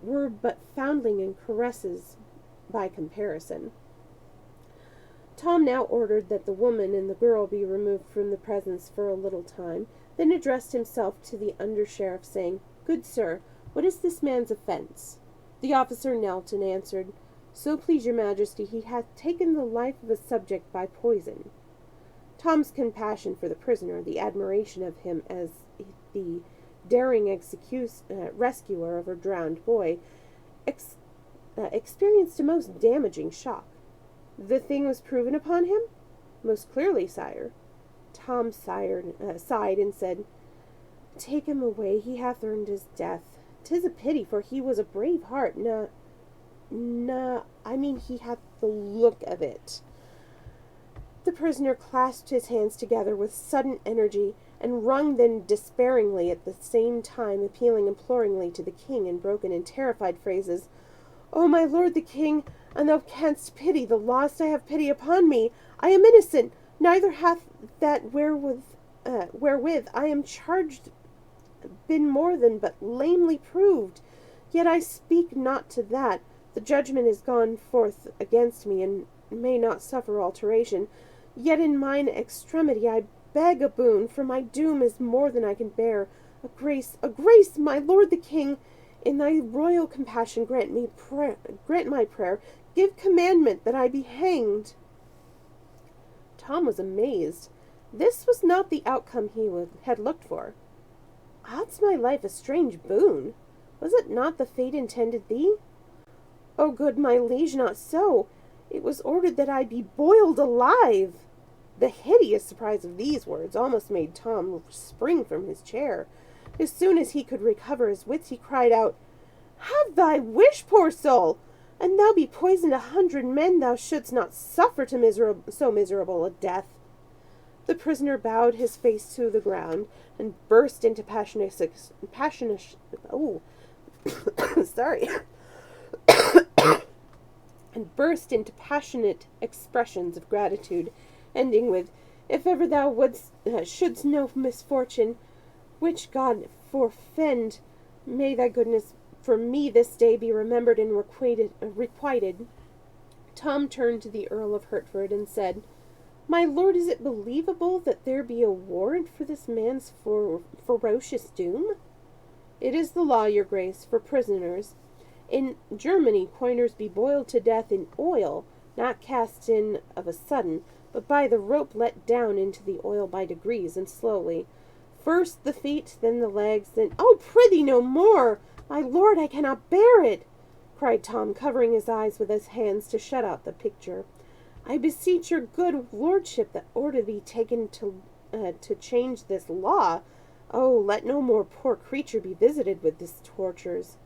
Speaker 1: were but foundling and caresses by comparison." Tom now ordered that the woman and the girl be removed from the presence for a little time, then addressed himself to the under-sheriff, saying, "Good sir, what is this man's offence?" The officer knelt and answered, "So please your majesty, he hath taken the life of a subject by poison." Tom's compassion for the prisoner, the admiration of him as the daring rescuer of a drowned boy, experienced a most damaging shock. "The thing was proven upon him?" "Most clearly, sire." Tom sighed and said, "Take him away, he hath earned his death. 'Tis a pity, for he was a brave heart. I mean he hath the look of it." The prisoner clasped his hands together with sudden energy, and wrung them despairingly, at the same time appealing imploringly to the king in broken and terrified phrases. "O my lord the king, and thou canst pity the lost, I have pity upon me. I am innocent, neither hath that wherewith I am charged been more than but lamely proved. Yet I speak not to that. The judgment is gone forth against me, and may not suffer alteration. Yet in mine extremity I beg a boon, for my doom is more than I can bear. A grace, my lord the king. In thy royal compassion grant my prayer. Give commandment that I be hanged." Tom was amazed. This was not the outcome he had looked for. "Odds my life, a strange boon! Was it not the fate intended thee?" "O good my liege, not so. It was ordered that I be boiled alive." The hideous surprise of these words almost made Tom spring from his chair. As soon as he could recover his wits, he cried out, "Have thy wish, poor soul! And thou be poisoned 100 men, thou shouldst not suffer so miserable a death." The prisoner bowed his face to the ground, and burst into passionate expressions of gratitude, ending with, "If ever thou shouldst know misfortune, which God forfend, may thy goodness for me this day be remembered and requited." Tom turned to the Earl of Hertford and said, "My lord, is it believable that there be a warrant for this man's ferocious doom?" "It is the law, your grace, for prisoners. In Germany, coiners be boiled to death in oil, not cast in of a sudden, but by the rope let down into the oil by degrees and slowly. First the feet, then the legs, then—" "Oh, prithee no more! My lord, I cannot bear it!" cried Tom, covering his eyes with his hands to shut out the picture. I beseech your good lordship that order be taken to change this law. Oh, let no more poor creature be visited with these tortures."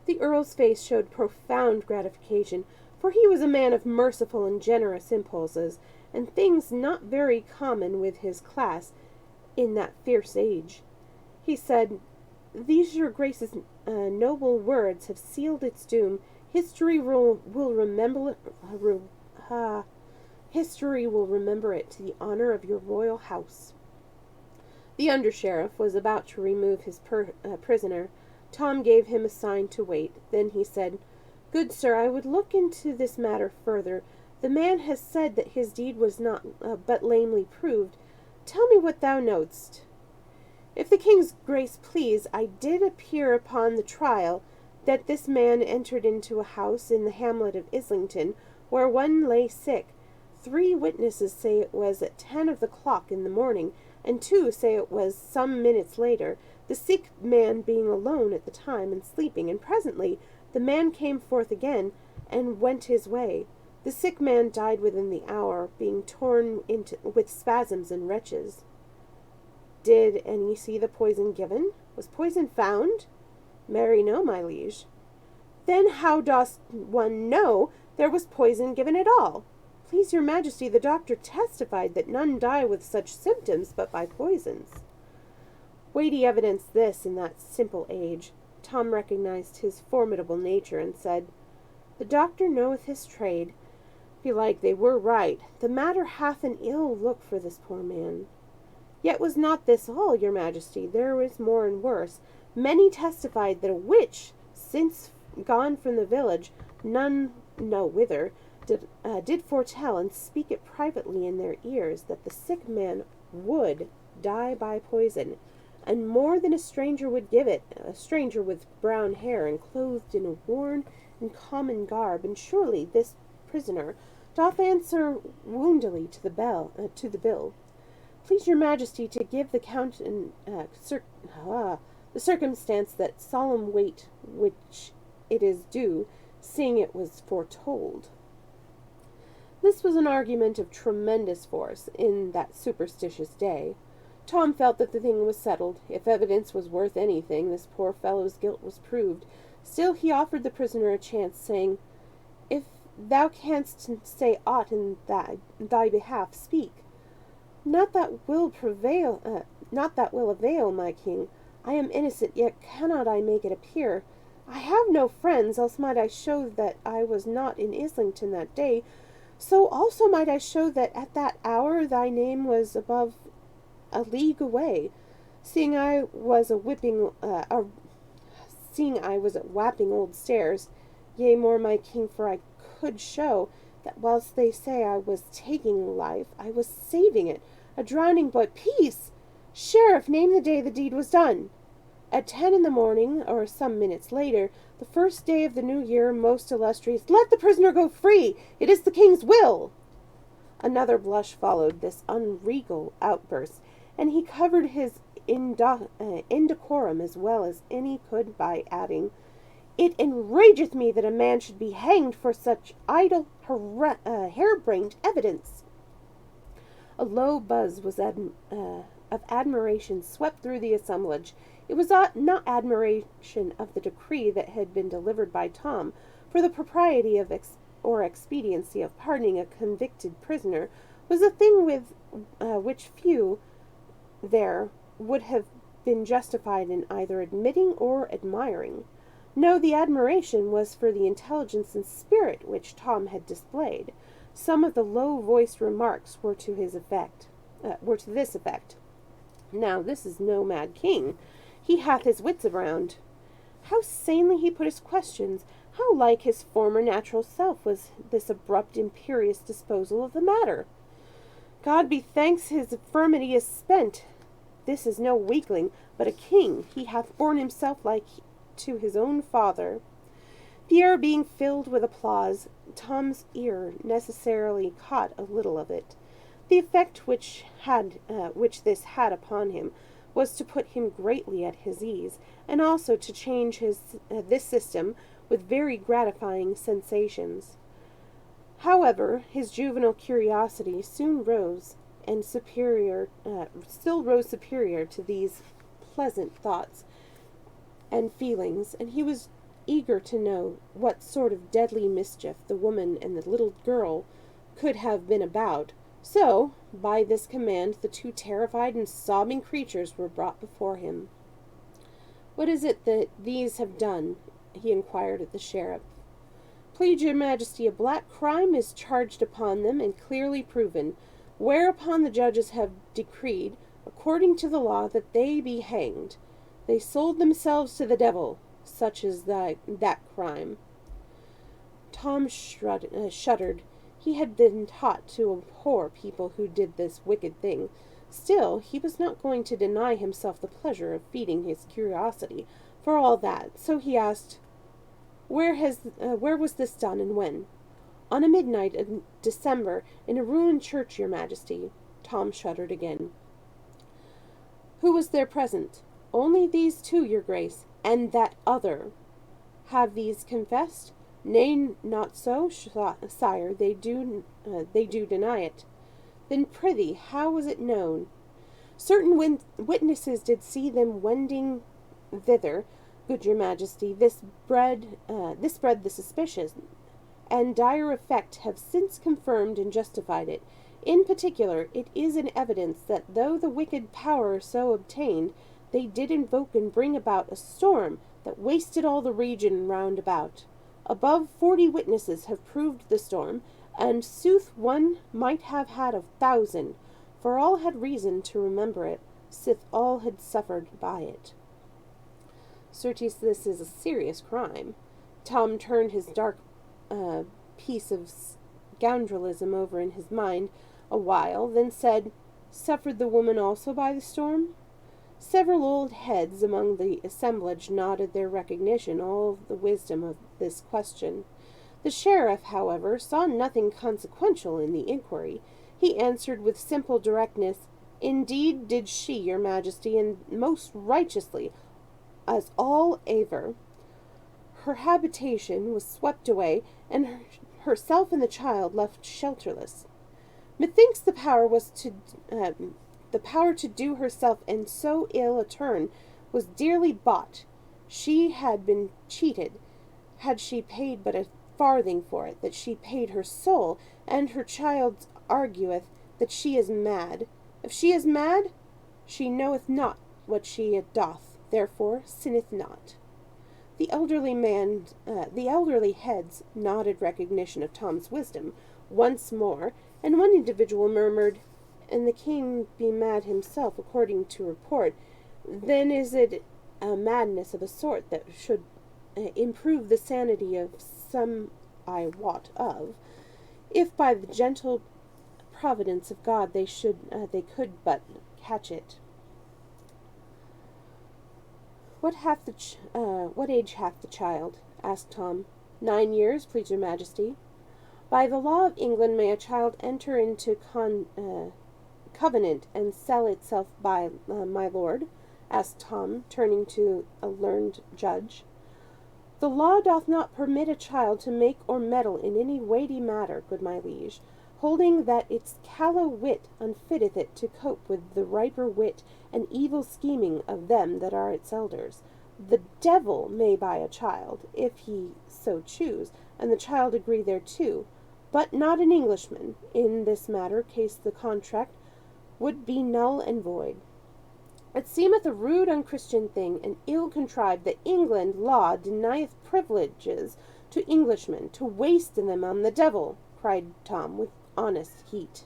Speaker 1: The Earl's face showed profound gratification, for he was a man of merciful and generous impulses, and things not very common with his class in that fierce age. He said, "These your Grace's noble words have sealed its doom. History will remember history will remember it to the honor of your royal house." The under-sheriff was about to remove his prisoner. Tom gave him a sign to wait. Then he said, "Good sir, I would look into this matter further. The man has said that his deed was not but lamely proved. Tell me what thou knowest." "If the king's grace please, I did appear upon the trial that this man entered into a house in the hamlet of Islington, where one lay sick. 3 witnesses say it was at 10 of the clock in the morning, and 2 say it was some minutes later, the sick man being alone at the time and sleeping, and presently the man came forth again and went his way. The sick man died within the hour, being torn into with spasms and retches." "Did any see the poison given? Was poison found?" "Marry, no, my liege." "Then how dost one know there was poison given at all?" "Please your majesty, the doctor testified that none die with such symptoms but by poisons." Weighty evidence this in that simple age. Tom recognized his formidable nature and said, "The doctor knoweth his trade. Belike they were right. The matter hath an ill look for this poor man." "Yet was not this all, your majesty. There was more and worse. Many testified that a witch, since gone from the village, none know whither, did foretell and speak it privately in their ears that the sick man would die by poison, and more than a stranger would give it, a stranger with brown hair and clothed in a worn and common garb, and surely this prisoner doth answer woundily to the bill. Please your majesty to give the count the circumstance that solemn weight which it is due, seeing it was foretold." This was an argument of tremendous force in that superstitious day. Tom felt that the thing was settled. If evidence was worth anything, this poor fellow's guilt was proved. Still he offered the prisoner a chance, saying, "If thou canst say aught in thy behalf, speak." Not that will avail, my king. I am innocent, yet cannot I make it appear. I have no friends, else might I show that I was not in Islington that day. So also might I show that at that hour thy name was above a league away, seeing I was at Wapping Old Stairs. Yea, more, my king, for I could show that whilst they say I was taking life, I was saving it. A drowning boy. Peace! Sheriff, name the day the deed was done. At 10 in the morning, or some minutes later, the first day of the new year, most illustrious. Let the prisoner go free! It is the king's will! Another blush followed this unregal outburst, and he covered his indecorum as well as any could by adding, "It enrageth me that a man should be hanged for such idle, harebrained evidence." A low buzz of admiration swept through the assemblage. It was not admiration of the decree that had been delivered by Tom, for the propriety of or expediency of pardoning a convicted prisoner was a thing with which few there would have been justified in either admitting or admiring. No, the admiration was for the intelligence and spirit which Tom had displayed. Some of the low-voiced remarks were to this effect. "Now this is no mad king. He hath his wits around. How sanely he put his questions! How like his former natural self was this abrupt, imperious disposal of the matter! God be thanks, his infirmity is spent. This is no weakling, but a king. He hath borne himself like to his own father." The air being filled with applause, Tom's ear necessarily caught a little of it. The effect which this had upon him was to put him greatly at his ease, and also to change this system with very gratifying sensations. However, his juvenile curiosity soon rose and still rose superior to these pleasant thoughts and feelings, and he was eager to know what sort of deadly mischief the woman and the little girl could have been about. So, by this command, the two terrified and sobbing creatures were brought before him. "What is it that these have done?" he inquired of the sheriff. "Please your majesty, a black crime is charged upon them and clearly proven, whereupon the judges have decreed, according to the law, that they be hanged. They sold themselves to the devil. Such is that crime." Tom shuddered. He had been taught to abhor people who did this wicked thing. Still, he was not going to deny himself the pleasure of feeding his curiosity, for all that, so he asked, Where was this done, and when?" "On a midnight in December, in a ruined church, your majesty." Tom shuddered again. "Who was there present?" "Only these two, your grace, and that other." "Have these confessed?" "Nay, not so, sire, they do deny it." "Then prithee, how was it known?" "Certain witnesses did see them wending thither, good your majesty. This bred the suspicion, and dire effect have since confirmed and justified it. In particular, it is in evidence that though the wicked power so obtained, they did invoke and bring about a storm that wasted all the region round about. Above 40 witnesses have proved the storm, and sooth one might have had 1,000, for all had reason to remember it, sith all had suffered by it." Certes, this is a serious crime. Tom turned his dark piece of scoundrelism over in his mind a while, then said, "Suffered the woman also by the storm?" Several old heads among the assemblage nodded their recognition of the wisdom of this question. The sheriff, however, saw nothing consequential in the inquiry. He answered with simple directness, "Indeed did she, your majesty, and most righteously, as all aver. Her habitation was swept away, and herself and the child left shelterless. Methinks the power to do herself and so ill a turn was dearly bought. She had been cheated, had she paid but a farthing for it, that she paid her soul, and her child argueth that she is mad. If she is mad, she knoweth not what she doth, therefore sinneth not." The elderly heads nodded recognition of Tom's wisdom once more, and one individual murmured, "And the king be mad himself, according to report, then is it a madness of a sort that should improve the sanity of some I wot of, if by the gentle providence of God they could but catch it." What age hath the child?" asked Tom. 9 years, please your majesty." "By the law of England may a child enter into covenant and sell itself by my lord?" asked Tom, turning to a learned judge. "The law doth not permit a child to make or meddle in any weighty matter, good my liege, holding that its callow wit unfitteth it to cope with the riper wit and evil scheming of them that are its elders. The devil may buy a child, if he so choose, and the child agree thereto, but not an Englishman. In this matter case the contract would be null and void. It seemeth a rude unchristian thing, and ill contrived, that England law denieth privileges to Englishmen, to waste them on the devil," cried Tom with honest heat.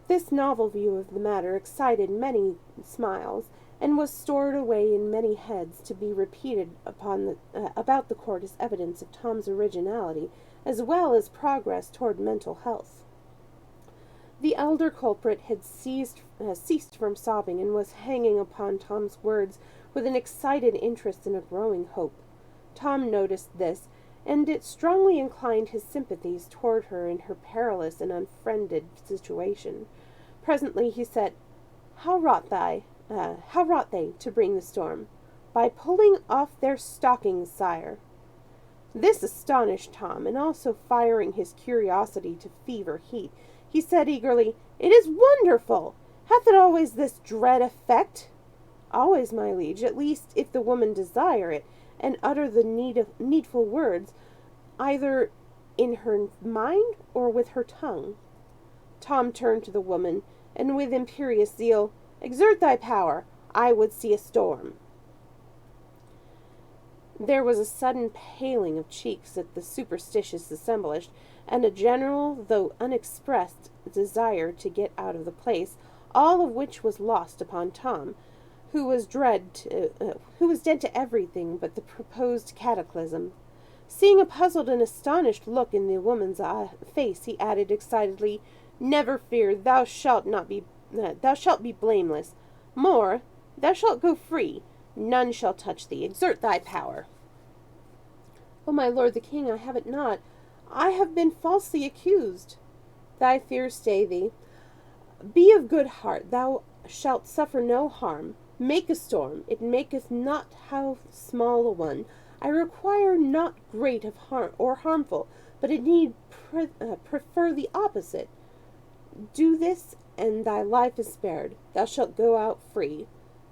Speaker 1: This novel view of the matter excited many smiles, and was stored away in many heads to be repeated about the court as evidence of Tom's originality, as well as progress toward mental health. The elder culprit had ceased from sobbing, and was hanging upon Tom's words with an excited interest and a growing hope. Tom noticed this, and it strongly inclined his sympathies toward her in her perilous and unfriended situation. Presently he said, How wrought they to bring the storm?" "By pulling off their stockings, sire." This astonished Tom, and also firing his curiosity to fever heat, he said eagerly, "It is wonderful! Hath it always this dread effect?" "Always, my liege, at least if the woman desire it, and utter the needful words, either in her mind or with her tongue." Tom turned to the woman, and with imperious zeal, "Exert thy power, I would see a storm." There was a sudden paling of cheeks at the superstitious assemblage, and a general, though unexpressed, desire to get out of the place, all of which was lost upon Tom, who was dead to everything but the proposed cataclysm. Seeing a puzzled and astonished look in the woman's face, he added excitedly, "Never fear, thou shalt be blameless. More, thou shalt go free. None shall touch thee. Exert thy power." "O my lord the king, I have it not. I have been falsely accused." "Thy fears stay thee. Be of good heart, thou shalt suffer no harm. Make a storm, it maketh not how small a one. I require not great of harm or harmful, but it need prefer the opposite. Do this, and thy life is spared. Thou shalt go out free,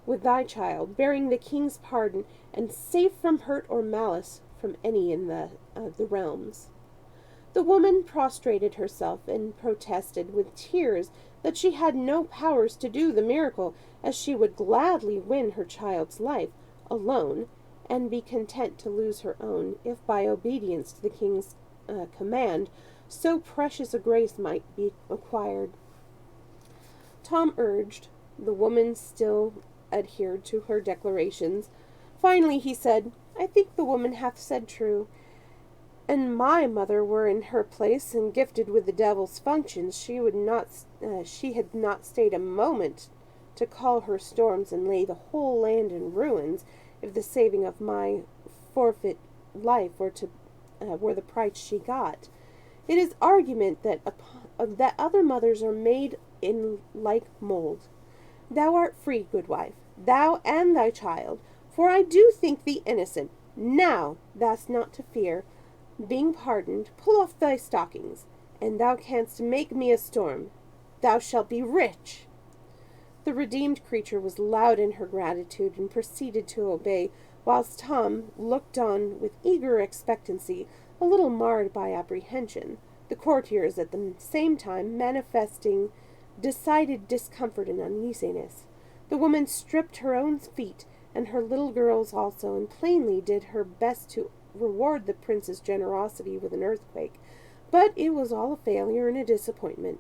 Speaker 1: with thy child, bearing the king's pardon, and safe from hurt or malice from any in the realms." The woman prostrated herself and protested with tears that she had no powers to do the miracle, as she would gladly win her child's life alone, and be content to lose her own, if by obedience to the king's command so precious a grace might be acquired. Tom urged. The woman still adhered to her declarations. Finally he said, "I think the woman hath said true. And my mother were in her place, and gifted with the devil's functions, she had not stayed a moment to call her storms and lay the whole land in ruins, if the saving of my forfeit life were the price she got. It is argument that other mothers are made in like mold. Thou art free, good wife, thou and thy child, for I do think thee innocent. Now thou'st not to fear. Being pardoned, pull off thy stockings, and thou canst make me a storm. Thou shalt be rich." The redeemed creature was loud in her gratitude, and proceeded to obey, whilst Tom looked on with eager expectancy, a little marred by apprehension, the courtiers at the same time manifesting decided discomfort and uneasiness. The woman stripped her own feet, and her little girls also, and plainly did her best to reward the prince's generosity with an earthquake, but it was all a failure and a disappointment.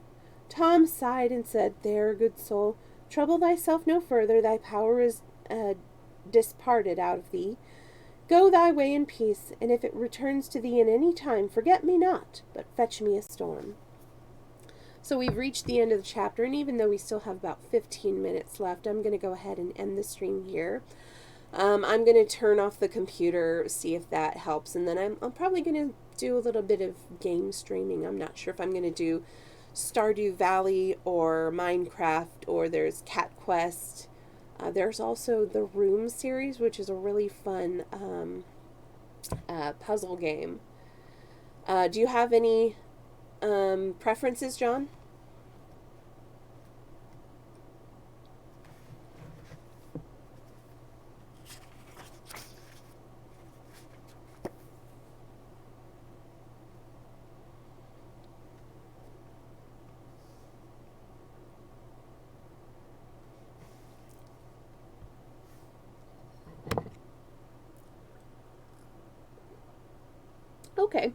Speaker 1: Tom sighed and said, "There, good soul, trouble thyself no further. Thy power is disparted out of thee. Go thy way in peace, and if it returns to thee in any time, forget me not, but fetch me a storm." So we've reached the end of the chapter, and even though we still have about 15 minutes left, I'm going to go ahead and end the stream here. I'm going to turn off the computer, see if that helps, and then I'm probably going to do a little bit of game streaming. I'm not sure if I'm going to do Stardew Valley or Minecraft, or there's Cat Quest. There's also the Room series, which is a really fun puzzle game. Do you have any preferences, John? Okay.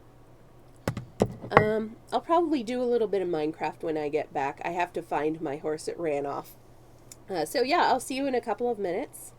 Speaker 1: I'll probably do a little bit of Minecraft when I get back. I have to find my horse that ran off. So yeah, I'll see you in a couple of minutes.